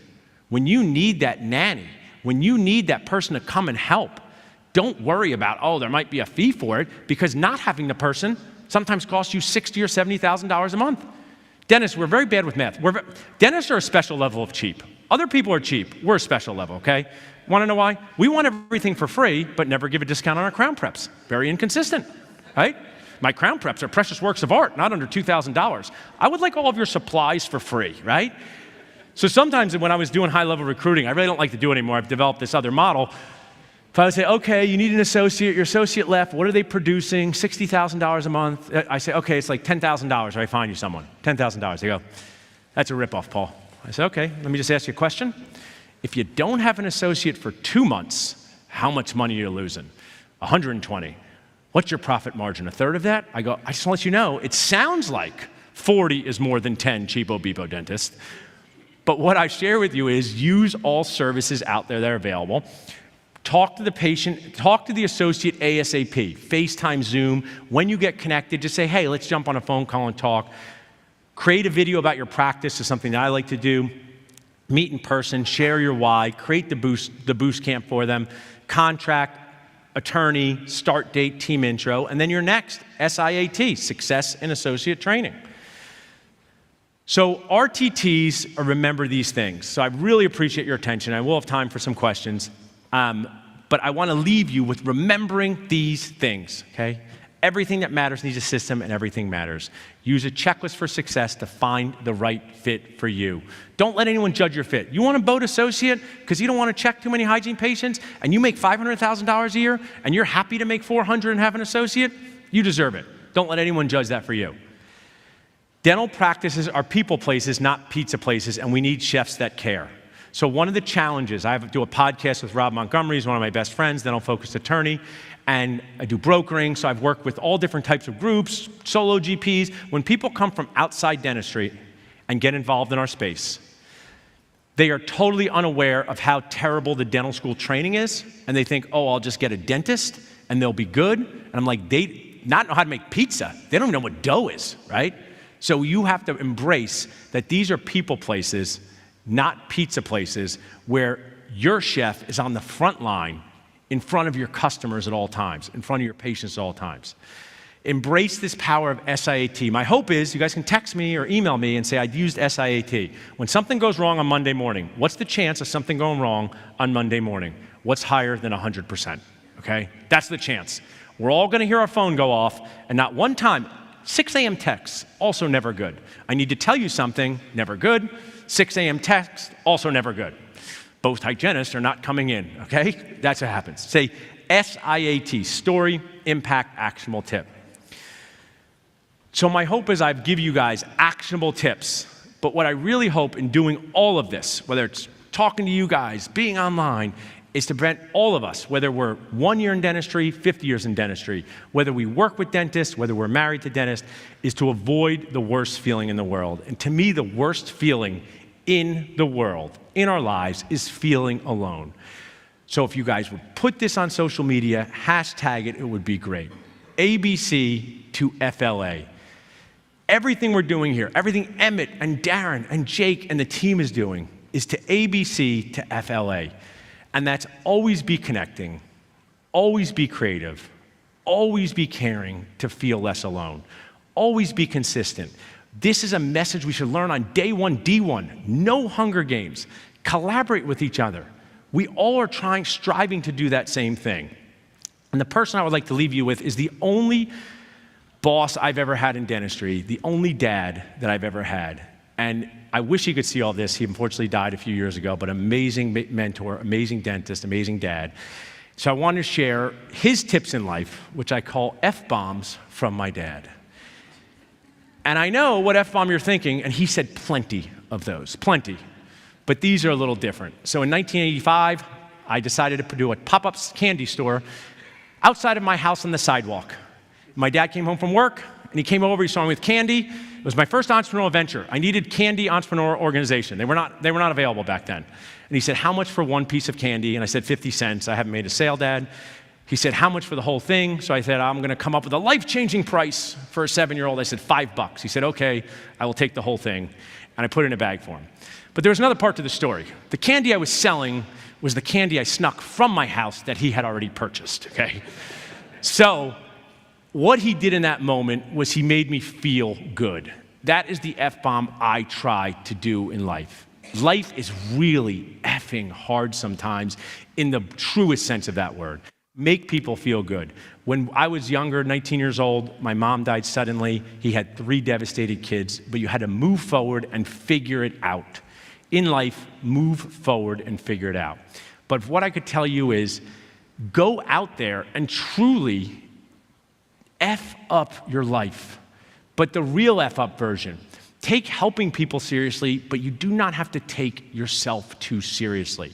when you need that nanny, when you need that person to come and help, don't worry about, oh, there might be a fee for it, because not having the person sometimes costs you $60,000 or $70,000 a month. Dentists, we're very bad with math. Dentists are a special level of cheap. Other people are cheap. We're a special level, okay? Want to know why? We want everything for free, but never give a discount on our crown preps. Very inconsistent, right? My crown preps are precious works of art, not under $2,000. I would like all of your supplies for free, right? So sometimes when I was doing high-level recruiting, I really don't like to do it anymore. I've developed this other model. If I would say, okay, you need an associate, your associate left, what are they producing? $60,000 a month. I say, okay, it's like $10,000, I find you someone. $10,000. They go, that's a ripoff, Paul. I say, okay, let me just ask you a question. If you don't have an associate for 2 months, how much money are you losing? 120. What's your profit margin? A third of that? I go, I just want to let you know, it sounds like 40 is more than 10 cheapo beepo dentists. But what I share with you is use all services out there that are available. Talk to the patient, talk to the associate ASAP, FaceTime, Zoom. When you get connected, just say, hey, let's jump on a phone call and talk. Create a video about your practice is something that I like to do. Meet in person, share your why, create the boost camp for them, contract, attorney, start date, team intro, and then your next, SIAT, Success in Associate Training. So RTTs remember these things. So I really appreciate your attention. I will have time for some questions. But I want to leave you with remembering these things, okay? Everything that matters needs a system, and everything matters. Use a checklist for success to find the right fit for you. Don't let anyone judge your fit. You want a boat associate because you don't want to check too many hygiene patients, and you make $500,000 a year, and you're happy to make $400,000 and have an associate? You deserve it. Don't let anyone judge that for you. Dental practices are people places, not pizza places, and we need chefs that care. So one of the challenges, I do a podcast with Rob Montgomery, he's one of my best friends, dental-focused attorney, and I do brokering, so I've worked with all different types of groups, solo GPs. When people come from outside dentistry and get involved in our space, they are totally unaware of how terrible the dental school training is, and they think, oh, I'll just get a dentist, and they'll be good. And I'm like, they not know how to make pizza. They don't even know what dough is, right? So you have to embrace that these are people places, not pizza places, where your chef is on the front line in front of your customers at all times, in front of your patients at all times. Embrace this power of SIAT. My hope is you guys can text me or email me and say, I used SIAT. When something goes wrong on Monday morning, what's the chance of something going wrong on Monday morning? What's higher than 100%? Okay? That's the chance. We're all gonna hear our phone go off, and not one time, 6 a.m. texts, also never good. I need to tell you something, never good. 6 a.m. text, also never good. Both hygienists are not coming in, okay? That's what happens. Say SIAT, story, impact, actionable tip. So my hope is I give you guys actionable tips, but what I really hope in doing all of this, whether it's talking to you guys, being online, is to prevent all of us, whether we're 1 year in dentistry, 50 years in dentistry, whether we work with dentists, whether we're married to dentists, is to avoid the worst feeling in the world. And to me, the worst feeling in the world, in our lives, is feeling alone. So if you guys would put this on social media, hashtag it, it would be great. ABC to FLA. Everything we're doing here, everything Emmett and Darren and Jake and the team is doing is to ABC to FLA. And that's always be connecting, always be creative, always be caring to feel less alone, always be consistent. This is a message we should learn on day one, D1. No Hunger Games. Collaborate with each other. We all are striving to do that same thing. And the person I would like to leave you with is the only boss I've ever had in dentistry, the only dad that I've ever had. And I wish he could see all this. He unfortunately died a few years ago, but amazing mentor, amazing dentist, amazing dad. So I want to share his tips in life, which I call F-bombs from my dad. And I know what F-bomb you're thinking, and he said plenty of those, plenty. But these are a little different. So in 1985, I decided to do a pop-up candy store outside of my house on the sidewalk. My dad came home from work, and he came over, he saw me with candy. It was my first entrepreneurial venture. I needed candy entrepreneur organization. They were not available back then. And he said, how much for one piece of candy? And I said, 50 cents. I haven't made a sale, Dad. He said, how much for the whole thing? So I said, I'm going to come up with a life-changing price for a 7-year-old. I said, $5. He said, okay, I will take the whole thing. And I put it in a bag for him. But there was another part to the story. The candy I was selling was the candy I snuck from my house that he had already purchased, okay? So what he did in that moment was he made me feel good. That is the F-bomb I try to do in life. Life is really effing hard sometimes in the truest sense of that word. Make people feel good. When I was younger, 19 years old, my mom died suddenly. He had 3 devastated kids, but you had to move forward and figure it out. In life, move forward and figure it out. But what I could tell you is go out there and truly F up your life, but the real F up version. Take helping people seriously, but you do not have to take yourself too seriously.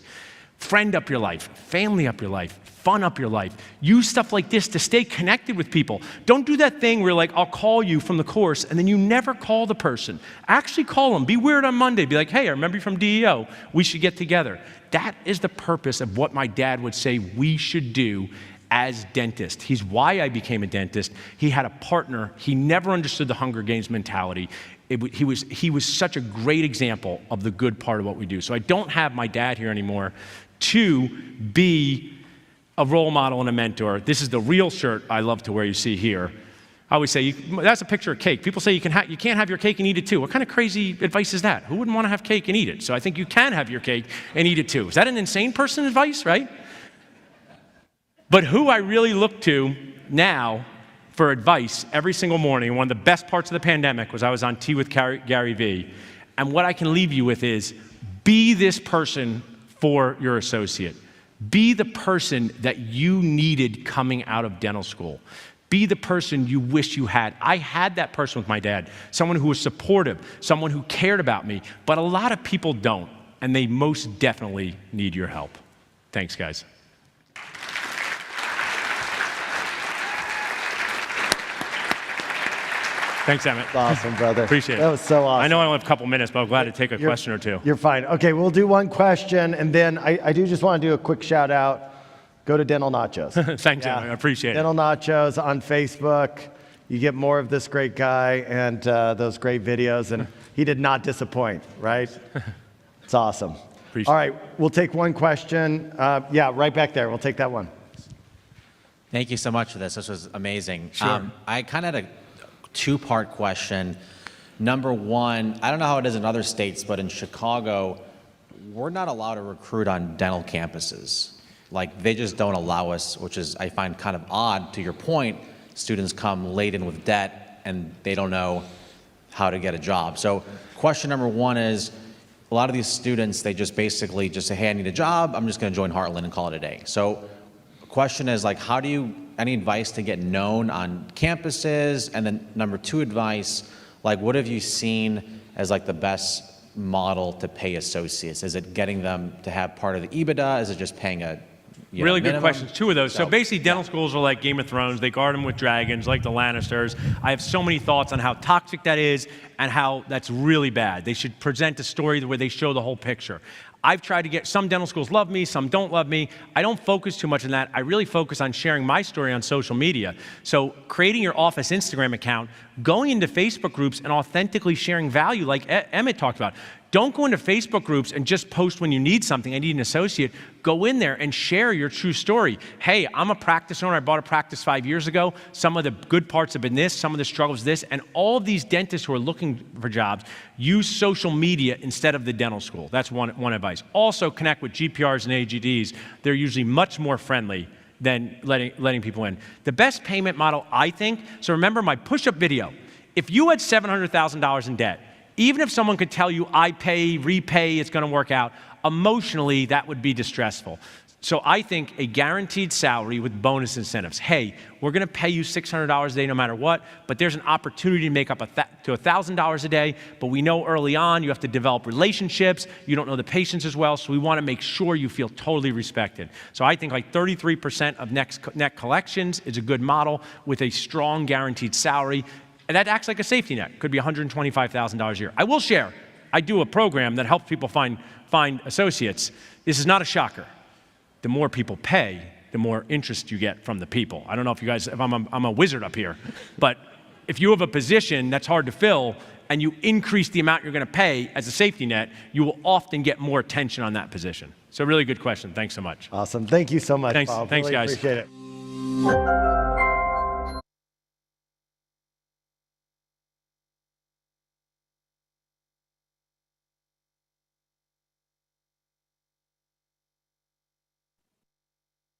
Friend up your life, family up your life, fun up your life. Use stuff like this to stay connected with people. Don't do that thing where like, I'll call you from the course and then you never call the person. Actually call them. Be weird on Monday. Be like, hey, I remember you from DEO. We should get together. That is the purpose of what my dad would say we should do as dentists. He's why I became a dentist. He had a partner. He never understood the Hunger Games mentality. He was such a great example of the good part of what we do. So I don't have my dad here anymore to be a role model and a mentor. This is the real shirt I love to wear, you see here. I always say, that's a picture of cake. People say you can't have your cake and eat it too. What kind of crazy advice is that? Who wouldn't want to have cake and eat it? So I think you can have your cake and eat it too. Is that an insane person advice, right? But who I really look to now for advice every single morning, one of the best parts of the pandemic was I was on Tea with Gary Vee. And what I can leave you with is, be this person for your associate. Be the person that you needed coming out of dental school. Be the person you wish you had. I had that person with my dad, someone who was supportive, someone who cared about me, but a lot of people don't, and they most definitely need your help. Thanks, guys. Thanks, Emmett. That's awesome, brother. Appreciate it. That was so awesome. I know I only have a couple minutes, but I'm glad to take a question or two. You're fine. Okay, we'll do one question, and then I do just want to do a quick shout out. Go to Dental Nachos. Thanks, Emmett. I appreciate it. Dental Nachos on Facebook. You get more of this great guy and those great videos, and he did not disappoint, right? It's awesome. Appreciate All right, we'll take one question. Yeah, right back there. We'll take that one. Thank you so much for this. This was amazing. Sure. I kind of had a 2-part question. Number one, I don't know how it is in other states, but in Chicago, we're not allowed to recruit on dental campuses. Like, they just don't allow us, which is, I find kind of odd. To your point, students come laden with debt and they don't know how to get a job. So question number one is, a lot of these students, they just basically just say, hey, I need a job. I'm just going to join Heartland and call it a day. So the question is, like, how do you, any advice to get known on campuses? And then number 2 advice, like, what have you seen as like the best model to pay associates? Is it getting them to have part of the EBITDA? Is it just paying a Really good minimum? questions, 2 of those. So basically, dental schools are like Game of Thrones. They guard them with dragons, like the Lannisters. I have so many thoughts on how toxic that is and how that's really bad. They should present a story where they show the whole picture. I've tried to get, some dental schools love me, some don't love me. I don't focus too much on that. I really focus on sharing my story on social media. So creating your office Instagram account, going into Facebook groups and authentically sharing value like Emmett talked about. Don't go into Facebook groups and just post when you need something. I need an associate. Go in there and share your true story. Hey, I'm a practice owner. I bought a practice 5 years ago. Some of the good parts have been this, some of the struggles this, and all of these dentists who are looking for jobs use social media instead of the dental school. That's one advice. Also connect with GPRs and AGDs. They're usually much more friendly than letting people in. The best payment model, I think, so remember my push-up video. If you had $700,000 in debt, even if someone could tell you, I pay, repay, it's going to work out, emotionally, that would be distressful. So I think a guaranteed salary with bonus incentives. Hey, we're going to pay you $600 a day no matter what, but there's an opportunity to make up to $1,000 a day. But we know early on you have to develop relationships. You don't know the patients as well, so we want to make sure you feel totally respected. So I think like 33% of net collections is a good model with a strong guaranteed salary. And that acts like a safety net. Could be $125,000 a year. I will share, I do a program that helps people find associates. This is not a shocker. The more people pay, the more interest you get from the people. I don't know if you guys, if I'm a wizard up here, but if you have a position that's hard to fill and you increase the amount you're going to pay as a safety net, you will often get more attention on that position. So really good question. Thanks so much. Awesome. Thank you so much, Thanks, Bob. thanks, Really guys. Appreciate it.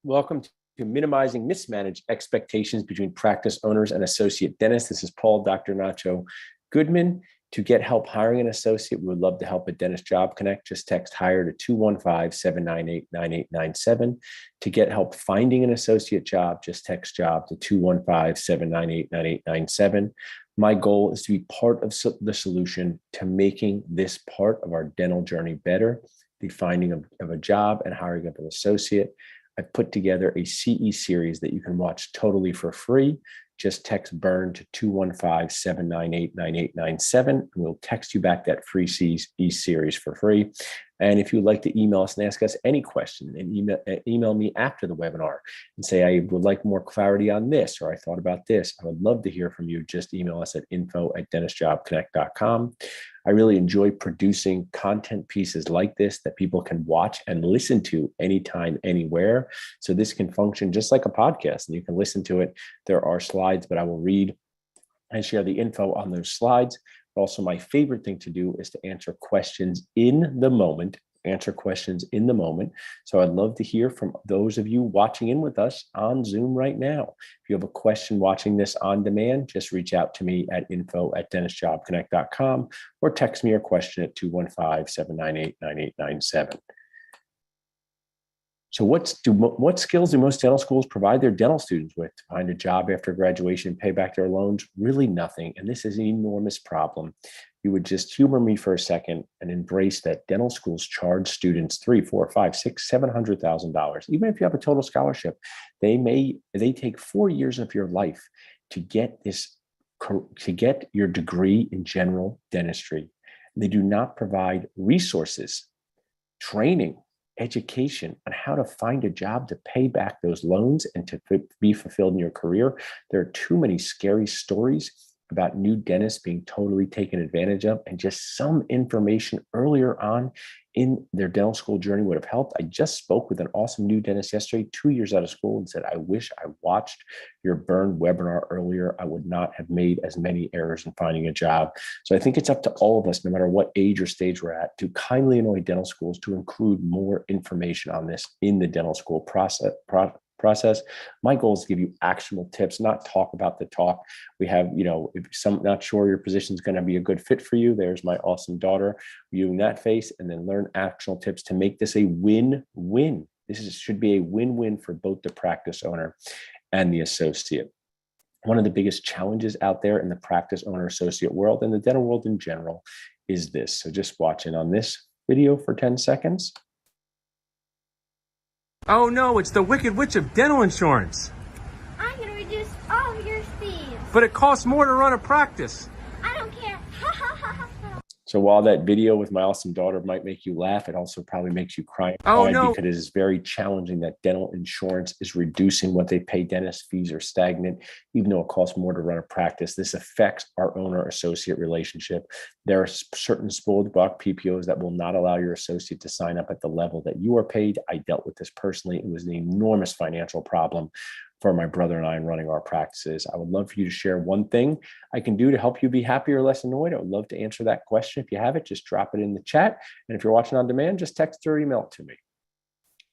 Welcome to Minimizing Mismanaged Expectations Between Practice Owners and Associate Dentists. This is Paul, Dr. Nacho Goodman. To get help hiring an associate, we would love to help at Dentist Job Connect. Just text HIRE to 215-798-9897. To get help finding an associate job, just text JOB to 215-798-9897. My goal is to be part of the solution to making this part of our dental journey better, the finding of a job and hiring of an associate. I've put together a CE series that you can watch totally for free. Just text BURN to 215-798-9897, and we'll text you back that free CE series for free. And if you'd like to email us and ask us any question, and email me after the webinar and say, I would like more clarity on this, or I thought about this, I would love to hear from you. Just email us at info@dentistjobconnect.com. I really enjoy producing content pieces like this that people can watch and listen to anytime, anywhere. So this can function just like a podcast, and you can listen to it. There are slides, but I will read and share the info on those slides. Also, my favorite thing to do is to answer questions in the moment. So I'd love to hear from those of you watching in with us on Zoom right now. If you have a question watching this on demand, just reach out to me at info@dentistjobconnect.com or text me your question at 215-798-9897. So what skills do most dental schools provide their dental students with to find a job after graduation and pay back their loans? Really nothing. And this is an enormous problem. You would just humor me for a second and embrace that dental schools charge students $300,000, $400,000, $500,000, $700,000. Even if you have a total scholarship, they take 4 years of your life to get your degree in general dentistry. They do not provide resources, training, education on how to find a job to pay back those loans and to be fulfilled in your career. There are too many scary stories about new dentists being totally taken advantage of, and just some information earlier on in their dental school journey would have helped. I just spoke with an awesome new dentist yesterday, 2 years out of school, and said, I wish I watched your Burn webinar earlier. I would not have made as many errors in finding a job. So I think it's up to all of us, no matter what age or stage we're at, to kindly annoy dental schools to include more information on this in the dental school process. My goal is to give you actionable tips, not talk about the talk. We have, if some not sure your position is going to be a good fit for you, there's my awesome daughter viewing that face, and then learn actionable tips to make this a win-win. Should be a win-win for both the practice owner and the associate. One of the biggest challenges out there in the practice owner associate world and the dental world in general is this. So just watch in on this video for 10 seconds. Oh no, it's the Wicked Witch of dental insurance. I'm going to reduce all of your fees. But it costs more to run a practice. I don't care. Ha ha ha ha. So while that video with my awesome daughter might make you laugh, it also probably makes you cry no. because it is very challenging that dental insurance is reducing what they pay dentists. Fees are stagnant, even though it costs more to run a practice. This affects our owner-associate relationship. There are certain spoiled block PPOs that will not allow your associate to sign up at the level that you are paid. I dealt with this personally. It was an enormous financial problem for my brother and I in running our practices. I would love for you to share one thing I can do to help you be happier or less annoyed. I would love to answer that question. If you have it, just drop it in the chat. And if you're watching on demand, just text or email it to me.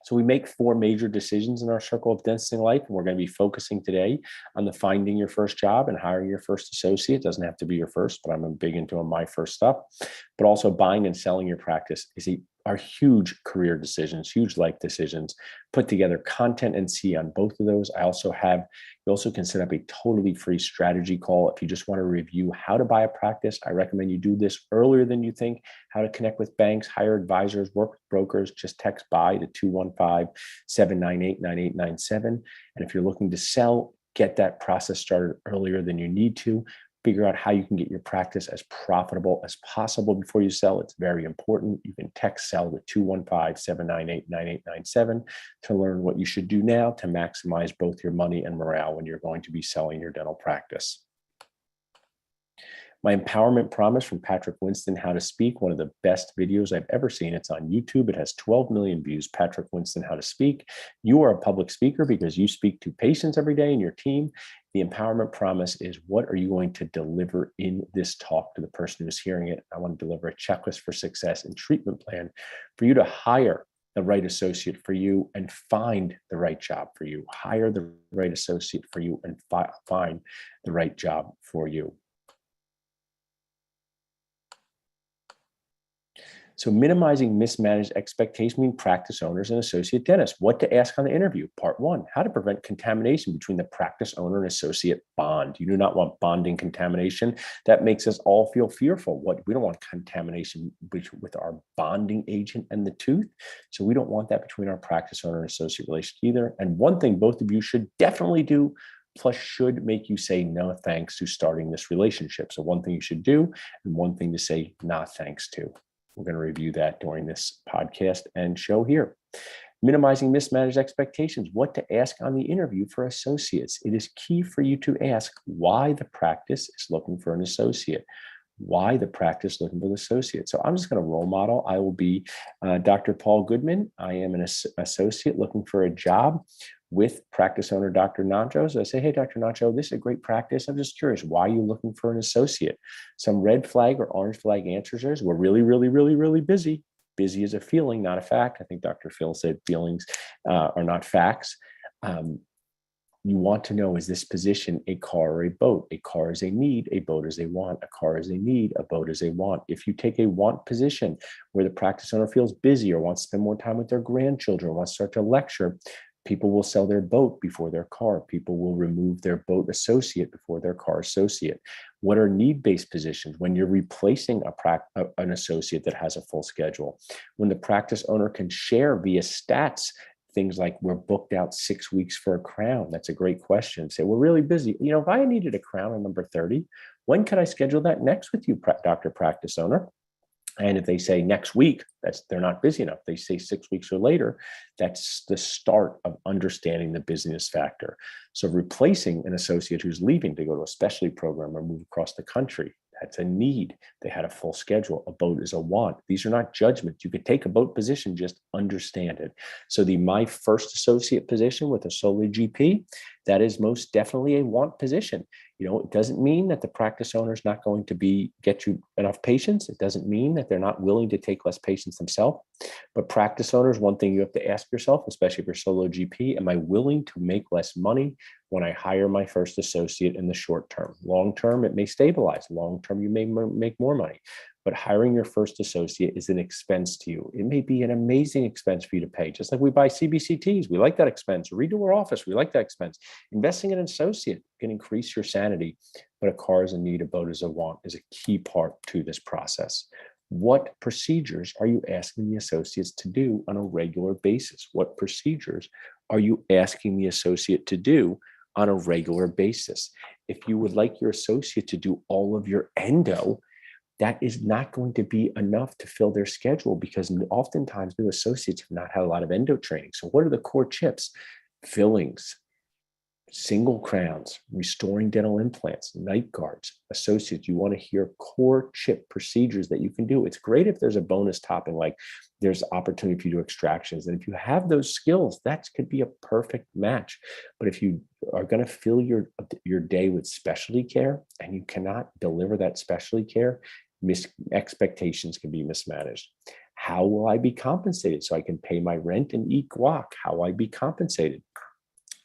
So we make 4 major decisions in our circle of dentistry life, and we're going to be focusing today on the finding your first job and hiring your first associate. It doesn't have to be your first, but I'm big into my first stuff. But also buying and selling your practice is are huge career decisions, huge life decisions. Put together content and see on both of those. You also can set up a totally free strategy call if you just want to review how to buy a practice. I recommend you do this earlier than you think. How to connect with banks, hire advisors, work with brokers. Just text buy to 215-798-9897. And if you're looking to sell, get that process started earlier than you need to. Figure out how you can get your practice as profitable as possible before you sell. It's very important. You can text sell to 215-798-9897 to learn what you should do now to maximize both your money and morale when you're going to be selling your dental practice. My empowerment promise from Patrick Winston, How to Speak, one of the best videos I've ever seen. It's on YouTube. It has 12 million views. Patrick Winston, How to Speak. You are a public speaker because you speak to patients every day in your team. The empowerment promise is, what are you going to deliver in this talk to the person who's hearing it? I want to deliver a checklist for success and treatment plan for you to hire the right associate for you and find the right job for you. Hire the right associate for you and find the right job for you. So minimizing mismanaged expectations between practice owners and associate dentists. What to ask on the interview. Part 1, how to prevent contamination between the practice owner and associate bond. You do not want bonding contamination. That makes us all feel fearful. We don't want contamination with our bonding agent and the tooth. So we don't want that between our practice owner and associate relation either. And one thing both of you should definitely do, plus should make you say no thanks to starting this relationship. So one thing you should do and one thing to say not thanks to. We're going to review that during this podcast and show here. Minimizing mismanaged expectations. What to ask on the interview for associates. It is key for you to ask why the practice is looking for an associate. Why the practice looking for an associate. So I'm just going to role model. I will be Dr. Paul Goodman. I am an associate looking for a job with practice owner Dr. Nacho. So I say, hey, Dr. Nacho, this is a great practice. I'm just curious, why are you looking for an associate? Some red flag or orange flag answers is, we're really, really, really, really busy. Busy is a feeling, not a fact. I think Dr. Phil said feelings are not facts. You want to know, is this position a car or a boat? A car is a need, a boat is a want. A car is a need, a boat is a want. If you take a want position where the practice owner feels busy or wants to spend more time with their grandchildren, or wants to start to lecture, people will sell their boat before their car. People will remove their boat associate before their car associate. What are need-based positions? When you're replacing an associate that has a full schedule. When the practice owner can share via stats, things like, we're booked out 6 weeks for a crown. That's a great question. Say, we're really busy. You know, if I needed a crown on number 30, when could I schedule that next with you, Dr. Practice Owner? And if they say next week, they're not busy enough. They say 6 weeks or later, that's the start of understanding the business factor. So replacing an associate who's leaving to go to a specialty program or move across the country, that's a need. They had a full schedule. A boat is a want. These are not judgments. You could take a boat position, just understand it. So my first associate position with a solo GP, that is most definitely a want position. You know, it doesn't mean that the practice owner is not going to get you enough patients. It doesn't mean that they're not willing to take less patients themselves. But practice owners, one thing you have to ask yourself, especially if you're solo GP, am I willing to make less money when I hire my first associate in the short term? Long term, it may stabilize. Long term, you may make more money. But hiring your first associate is an expense to you. It may be an amazing expense for you to pay. Just like we buy CBCTs, we like that expense. Redo our office, we like that expense. Investing in an associate can increase your sanity, but a car is a need, a boat is a want is a key part to this process. What procedures are you asking the associates to do on a regular basis? What procedures are you asking the associate to do on a regular basis? If you would like your associate to do all of your endo, that is not going to be enough to fill their schedule, because oftentimes new associates have not had a lot of endo training. So what are the core chips? Fillings, single crowns, restoring dental implants, night guards. Associates, you want to hear core chip procedures that you can do. It's great if there's a bonus topping, like there's opportunity for you to do extractions. And if you have those skills, that could be a perfect match. But if you are going to fill your day with specialty care and you cannot deliver that specialty care, expectations can be mismanaged. How will I be compensated so I can pay my rent and eat guac? How will I be compensated?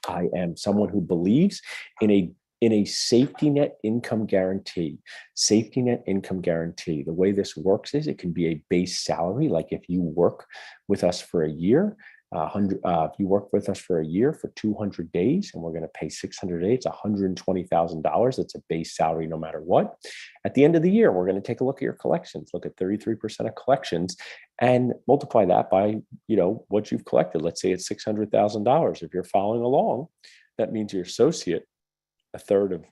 I am someone who believes in a in a safety net income guarantee, the way this works is it can be a base salary. Like if you work with us for a year, if you work with us for a year for 200 days, and we're going to pay 600 days, $120,000. That's a base salary no matter what. At the end of the year, we're going to take a look at your collections, look at 33% of collections, and multiply that by what you've collected. Let's say it's $600,000. If you're following along, that means your associate, a third of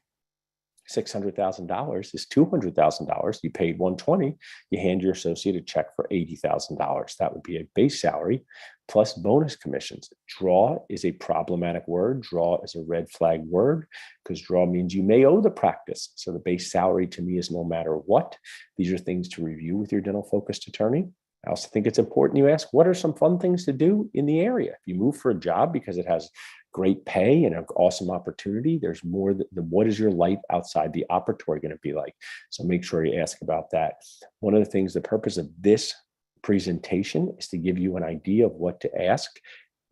$600,000 is $200,000. You paid $120,000. You hand your associate a check for $80,000. That would be a base salary plus bonus commissions. Draw is a problematic word. Draw is a red flag word because draw means you may owe the practice. So the base salary to me is no matter what. These are things to review with your dental focused attorney. I also think it's important you ask, what are some fun things to do in the area? If you move for a job because it has great pay and an awesome opportunity, there's more than what is your life outside the operatory going to be like? So make sure you ask about that. One of the things, the purpose of this presentation is to give you an idea of what to ask,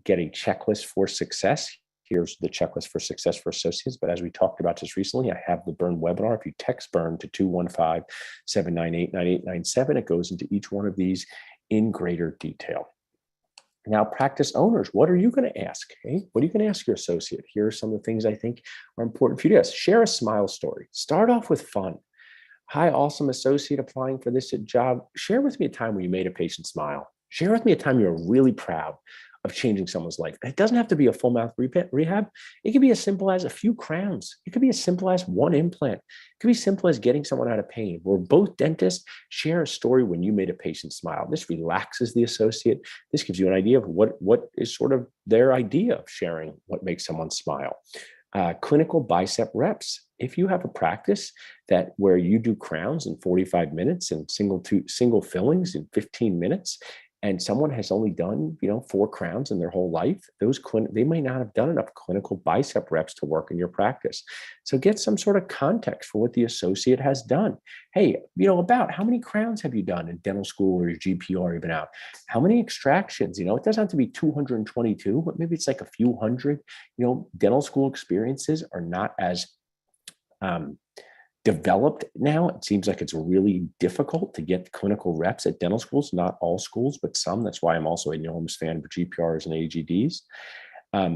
get a checklist for success. Here's the checklist for success for associates. But as we talked about just recently, I have the Burn webinar. If you text Burn to 215-798-9897, it goes into each one of these in greater detail. Now, practice owners, what are you going to ask? Hey, what are you going to ask your associate? Here are some of the things I think are important for you to ask. Share a smile story. Start off with fun. Hi, awesome associate applying for this job. Share with me a time when you made a patient smile. Share with me a time you're really proud of changing someone's life. It doesn't have to be a full mouth rehab. It could be as simple as a few crowns. It could be as simple as one implant. It could be simple as getting someone out of pain. We're both dentists. Share a story when you made a patient smile. This relaxes the associate. This gives you an idea of what is sort of their idea of sharing what makes someone smile. Clinical bicep reps. If you have a practice where you do crowns in 45 minutes and single fillings in 15 minutes, and someone has only done 4 crowns in their whole life, they may not have done enough clinical bicep reps to work in your practice. So get some sort of context for what the associate has done. Hey, about how many crowns have you done in dental school or your GPR even out? How many extractions? It doesn't have to be 222, but maybe it's like a few hundred. Dental school experiences are not as developed now. It seems like it's really difficult to get clinical reps at dental schools, not all schools, but some. That's why I'm also an enormous fan of GPRs and AGDs.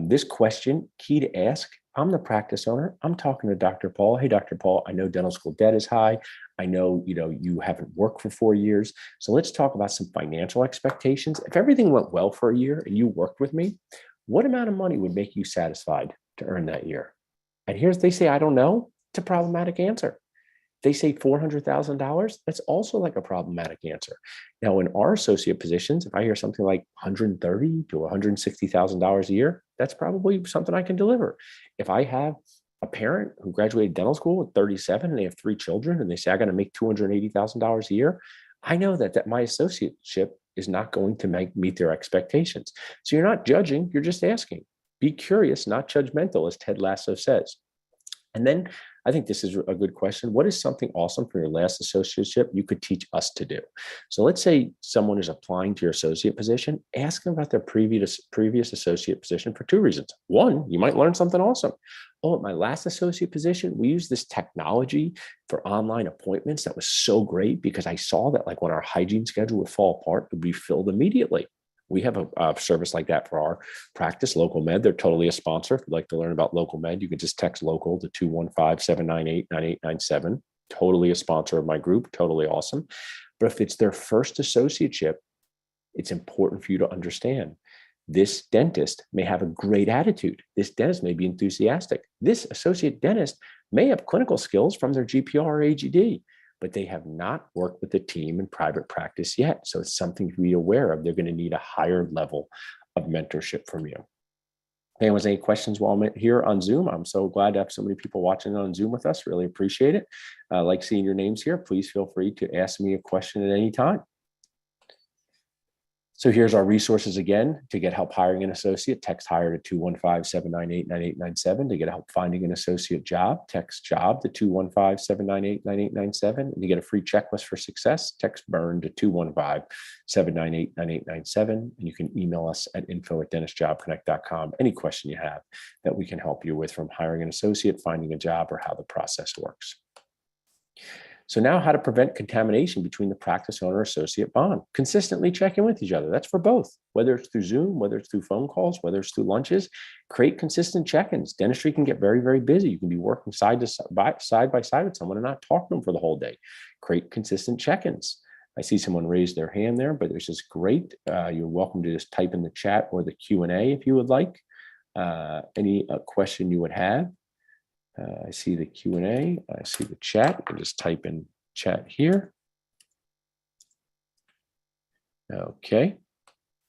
This question, key to ask, I'm the practice owner. I'm talking to Dr. Paul. Hey, Dr. Paul, I know dental school debt is high. I know, you haven't worked for 4 years. So let's talk about some financial expectations. If everything went well for a year and you worked with me, what amount of money would make you satisfied to earn that year? And they say, I don't know. It's a problematic answer. They say $400,000. That's also like a problematic answer. Now, in our associate positions, if I hear something like $130,000 to $160,000 a year, that's probably something I can deliver. If I have a parent who graduated dental school at 37 and they have 3 children and they say I got to make $280,000 a year, I know that my associateship is not going to meet their expectations. So you're not judging, you're just asking. Be curious, not judgmental, as Ted Lasso says. And then I think this is a good question. What is something awesome from your last associateship you could teach us to do? So let's say someone is applying to your associate position. Ask them about their previous associate position for 2 reasons. One, you might learn something awesome. Oh, at my last associate position, we used this technology for online appointments that was so great because I saw that when our hygiene schedule would fall apart, it would be filled immediately. We have a service like that for our practice, Local Med. They're totally a sponsor. If you'd like to learn about Local Med, you can just text local to 215-798-9897. Totally a sponsor of my group, totally awesome. But if it's their first associateship, it's important for you to understand this dentist may have a great attitude. This dentist may be enthusiastic. This associate dentist may have clinical skills from their GPR or AGD, but they have not worked with a team in private practice yet. So it's something to be aware of. They're going to need a higher level of mentorship from you. If anyone has any questions while I'm here on Zoom, I'm so glad to have so many people watching on Zoom with us. Really appreciate it. I like seeing your names here. Please feel free to ask me a question at any time. So here's our resources again. To get help hiring an associate, text hire to 215-798-9897. To get help finding an associate job, text job to 215-798-9897. And to get a free checklist for success, text burn to 215-798-9897. And you can email us at info@dentistjobconnect.com. Any question you have that we can help you with, from hiring an associate, finding a job, or how the process works. So now, how to prevent contamination between the practice owner associate bond. Consistently check in with each other. That's for both, whether it's through Zoom, whether it's through phone calls, whether it's through lunches. Create consistent check-ins. Dentistry can get very, very busy. You can be working side by side with someone and not talk to them for the whole day. Create consistent check-ins. I see someone raise their hand there, but it's just great. You're welcome to just type in the chat or the Q&A if you would like. Any question you would have. I see the Q&A. I see the chat. I'll just type in chat here. Okay.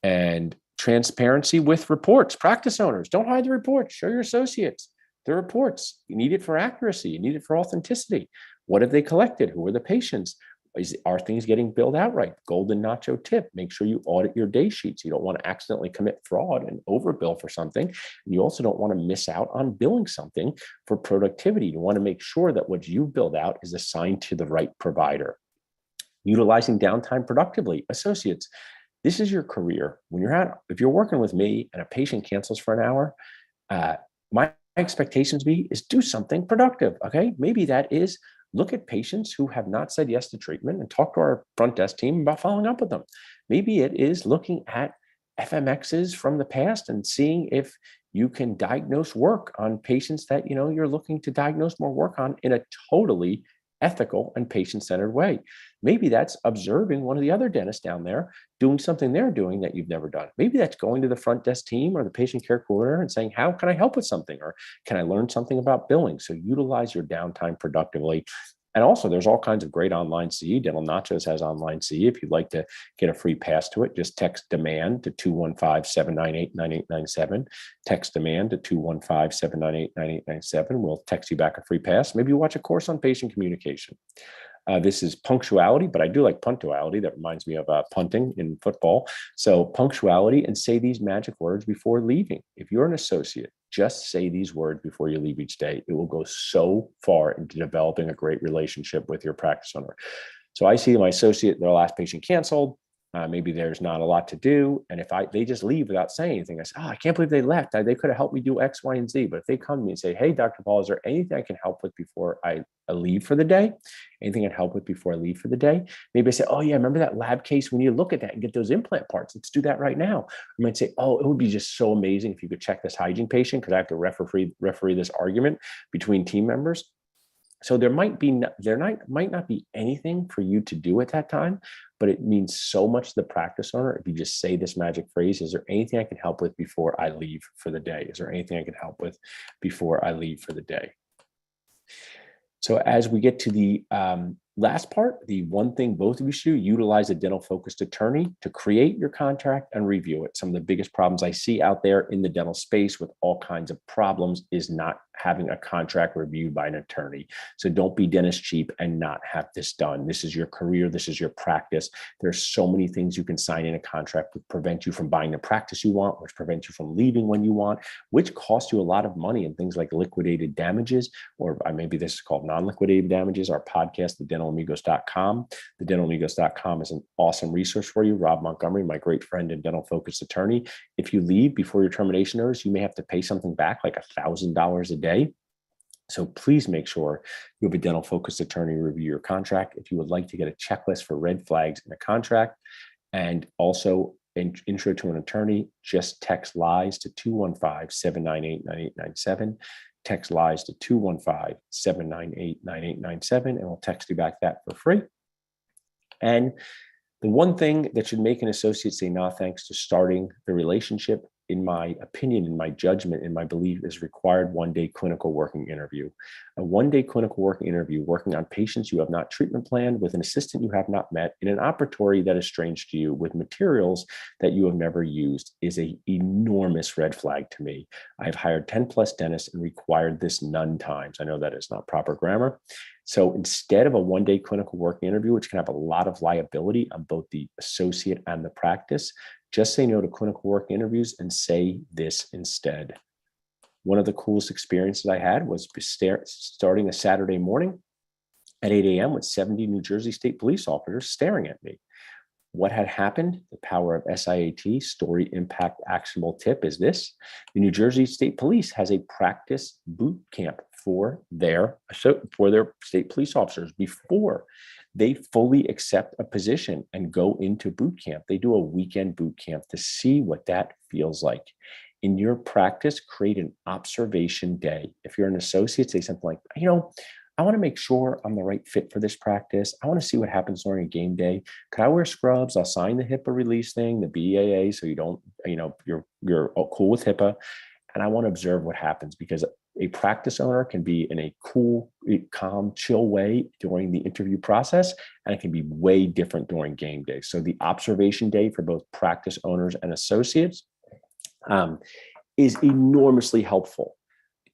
And transparency with reports. Practice owners, don't hide the reports. Show your associates the reports. You need it for accuracy. You need it for authenticity. What have they collected? Who are the patients? Are things getting billed out right? Golden nacho tip. Make sure you audit your day sheets. You don't want to accidentally commit fraud and overbill for something. And you also don't want to miss out on billing something for productivity. You want to make sure that what you build out is assigned to the right provider. Utilizing downtime productively. Associates, this is your career. If you're working with me and a patient cancels for an hour, my expectations is do something productive. Okay, maybe that is look at patients who have not said yes to treatment and talk to our front desk team about following up with them. Maybe it is looking at FMXs from the past and seeing if you can diagnose work on patients that you're looking to diagnose more work on in a totally ethical and patient-centered way. Maybe that's observing one of the other dentists down there doing something they're doing that you've never done. Maybe that's going to the front desk team or the patient care coordinator and saying, how can I help with something? Or can I learn something about billing? So utilize your downtime productively. And also, there's all kinds of great online CE. Dental Nachos has online CE. If you'd like to get a free pass to it, just text demand to 215-798-9897. Text demand to 215-798-9897. We'll text you back a free pass. Maybe you watch a course on patient communication. This is punctuality, but I do like punctuality. That reminds me of punting in football. So punctuality, and say these magic words before leaving. If you're an associate, just say these words before you leave each day. It will go so far into developing a great relationship with your practice owner. So I see my associate, their last patient canceled. Maybe there's not a lot to do. And if they just leave without saying anything, I say, I can't believe they left. They could have helped me do X, Y, and Z. But if they come to me and say, hey, Dr. Paul, is there anything I can help with before I leave for the day? Anything I can help with before I leave for the day? Maybe I say, oh yeah, remember that lab case? We need to look at that and get those implant parts. Let's do that right now. I might say, oh, it would be just so amazing if you could check this hygiene patient, because I have to referee this argument between team members. So there might not be anything for you to do at that time, but it means so much to the practice owner if you just say this magic phrase: is there anything I can help with before I leave for the day? Is there anything I can help with before I leave for the day? So as we get to the last part, the one thing both of you should do: utilize a dental-focused attorney to create your contract and review it. Some of the biggest problems I see out there in the dental space with all kinds of problems is not having a contract reviewed by an attorney. So don't be dentist cheap and not have this done. This is your career. This is your practice. There's so many things you can sign in a contract that prevent you from buying the practice you want, which prevent you from leaving when you want, which cost you a lot of money in things like liquidated damages, or maybe this is called non-liquidated damages. Our podcast, thedentalamigos.com. Thedentalamigos.com is an awesome resource for you. Rob Montgomery, my great friend and dental-focused attorney. If you leave before your termination notice, you may have to pay something back, like $1,000 a day. So please make sure you have a dental-focused attorney review your contract. If you would like to get a checklist for red flags in a contract, and also intro to an attorney, just text LIES to 215-798-9897. Text LIES to 215-798-9897, and we'll text you back that for free. And the one thing that should make an associate say no thanks to starting the relationship, in my opinion, in my judgment, in my belief, is required one-day clinical working interview. A one-day clinical working interview working on patients you have not treatment planned, with an assistant you have not met, in an operatory that is strange to you, with materials that you have never used, is an enormous red flag to me. I've hired 10 plus dentists and required this none times. I know that is not proper grammar. So instead of a one-day clinical working interview, which can have a lot of liability on both the associate and the practice, Just say no to clinical work interviews and say this instead. One of the coolest experiences I had was starting a Saturday morning at 8 a.m. with 70 New Jersey State police officers staring at me. What had happened, the power of SIAT, story impact actionable tip, is this. The New Jersey State Police has a practice boot camp for their state police officers before they fully accept a position and go into boot camp. They do a weekend boot camp to see what that feels like. In your practice, create an observation day. If you're an associate, say something like, I want to make sure I'm the right fit for this practice. I want to see what happens during a game day. Could I wear scrubs? I'll sign the HIPAA release thing, the BAA, so you don't, you're cool with HIPAA. And I want to observe what happens, because a practice owner can be in a cool, calm, chill way during the interview process, and it can be way different during game day. So the observation day for both practice owners and associates is enormously helpful.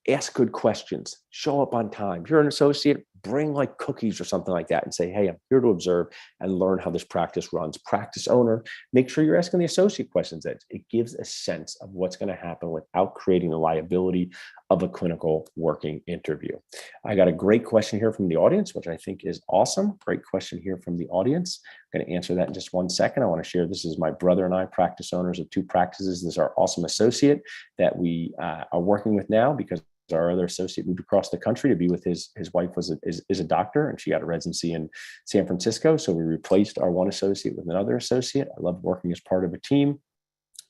Ask good questions, show up on time. If you're an associate, bring like cookies or something like that and say, hey, I'm here to observe and learn how this practice runs. Practice owner, make sure you're asking the associate questions. That it gives a sense of what's going to happen without creating the liability of a clinical working interview. I got a great question here from the audience, which I think is awesome. Great question here from the audience. I'm going to answer that in just 1 second. I want to share, this is my brother and I, practice owners of 2 practices. This is our awesome associate that we are working with now, because our other associate moved across the country to be with his wife is a doctor, and she got a residency in San Francisco. So we replaced our one associate with another associate. I love working as part of a team.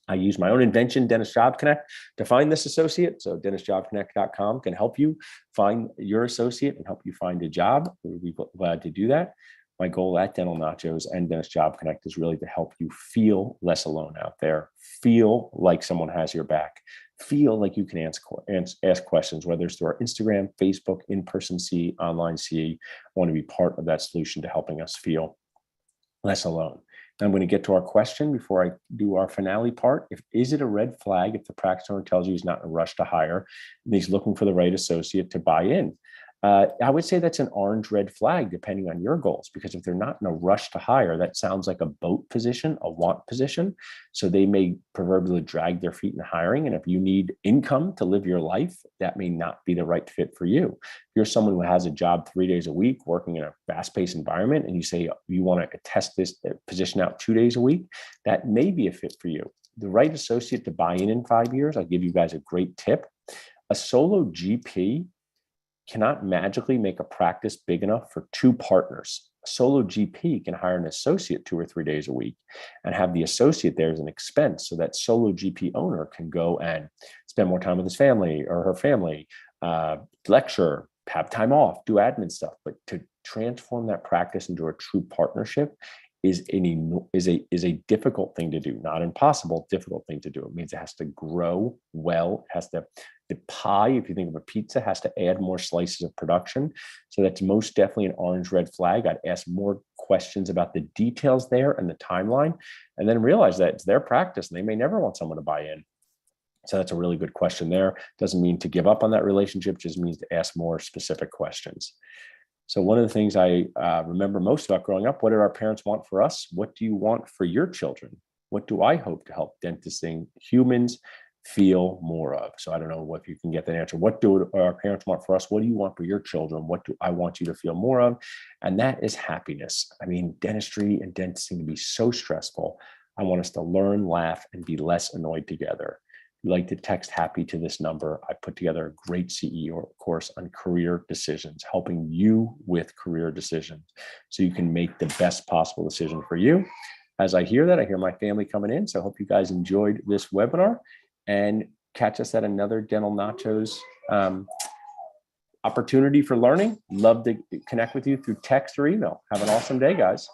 I use my own invention, Dentist Job Connect, to find this associate. So dentistjobconnect.com can help you find your associate and help you find a job. We'd be glad to do that. My goal at Dental Nachos and Dentist Job Connect is really to help you feel less alone out there, feel like someone has your back, feel like you can ask questions, whether it's through our Instagram, Facebook, in-person CE, online CE. I want to be part of that solution to helping us feel less alone. Now I'm going to get to our question before I do our finale part. Is it a red flag if the practice owner tells you he's not in a rush to hire and he's looking for the right associate to buy in? I would say that's an orange-red flag, depending on your goals, because if they're not in a rush to hire, that sounds like a boat position, a want position. So they may proverbially drag their feet in hiring. And if you need income to live your life, that may not be the right fit for you. If you're someone who has a job 3 days a week, working in a fast-paced environment, and you say you want to test this position out 2 days a week, that may be a fit for you. The right associate to buy in 5 years, I'll give you guys a great tip. A solo GP cannot magically make a practice big enough for 2 partners. A solo GP can hire an associate 2 or 3 days a week and have the associate there as an expense, so that solo GP owner can go and spend more time with his family or her family, lecture, have time off, do admin stuff. But to transform that practice into a true partnership is a difficult thing to do, not impossible, difficult thing to do. It means it has to grow well, the pie, if you think of a pizza, has to add more slices of production. So that's most definitely an orange-red flag. I'd ask more questions about the details there and the timeline, and then realize that it's their practice and they may never want someone to buy in. So that's a really good question there. Doesn't mean to give up on that relationship, just means to ask more specific questions. So one of the things I remember most about growing up, what did our parents want for us? What do you want for your children? What do I hope to help dentisting humans feel more of? So I don't know if you can get that answer. What do our parents want for us? What do you want for your children? What do I want you to feel more of? And that is happiness. I mean, dentistry and dentisting can be so stressful. I want us to learn, laugh, and be less annoyed together. If you'd like to text happy to this number, I put together a great CEO course on career decisions, helping you with career decisions so you can make the best possible decision for you. As I hear that, I hear my family coming in. So I hope you guys enjoyed this webinar, and catch us at another Dental Nachos opportunity for learning. Love to connect with you through text or email. Have an awesome day, guys.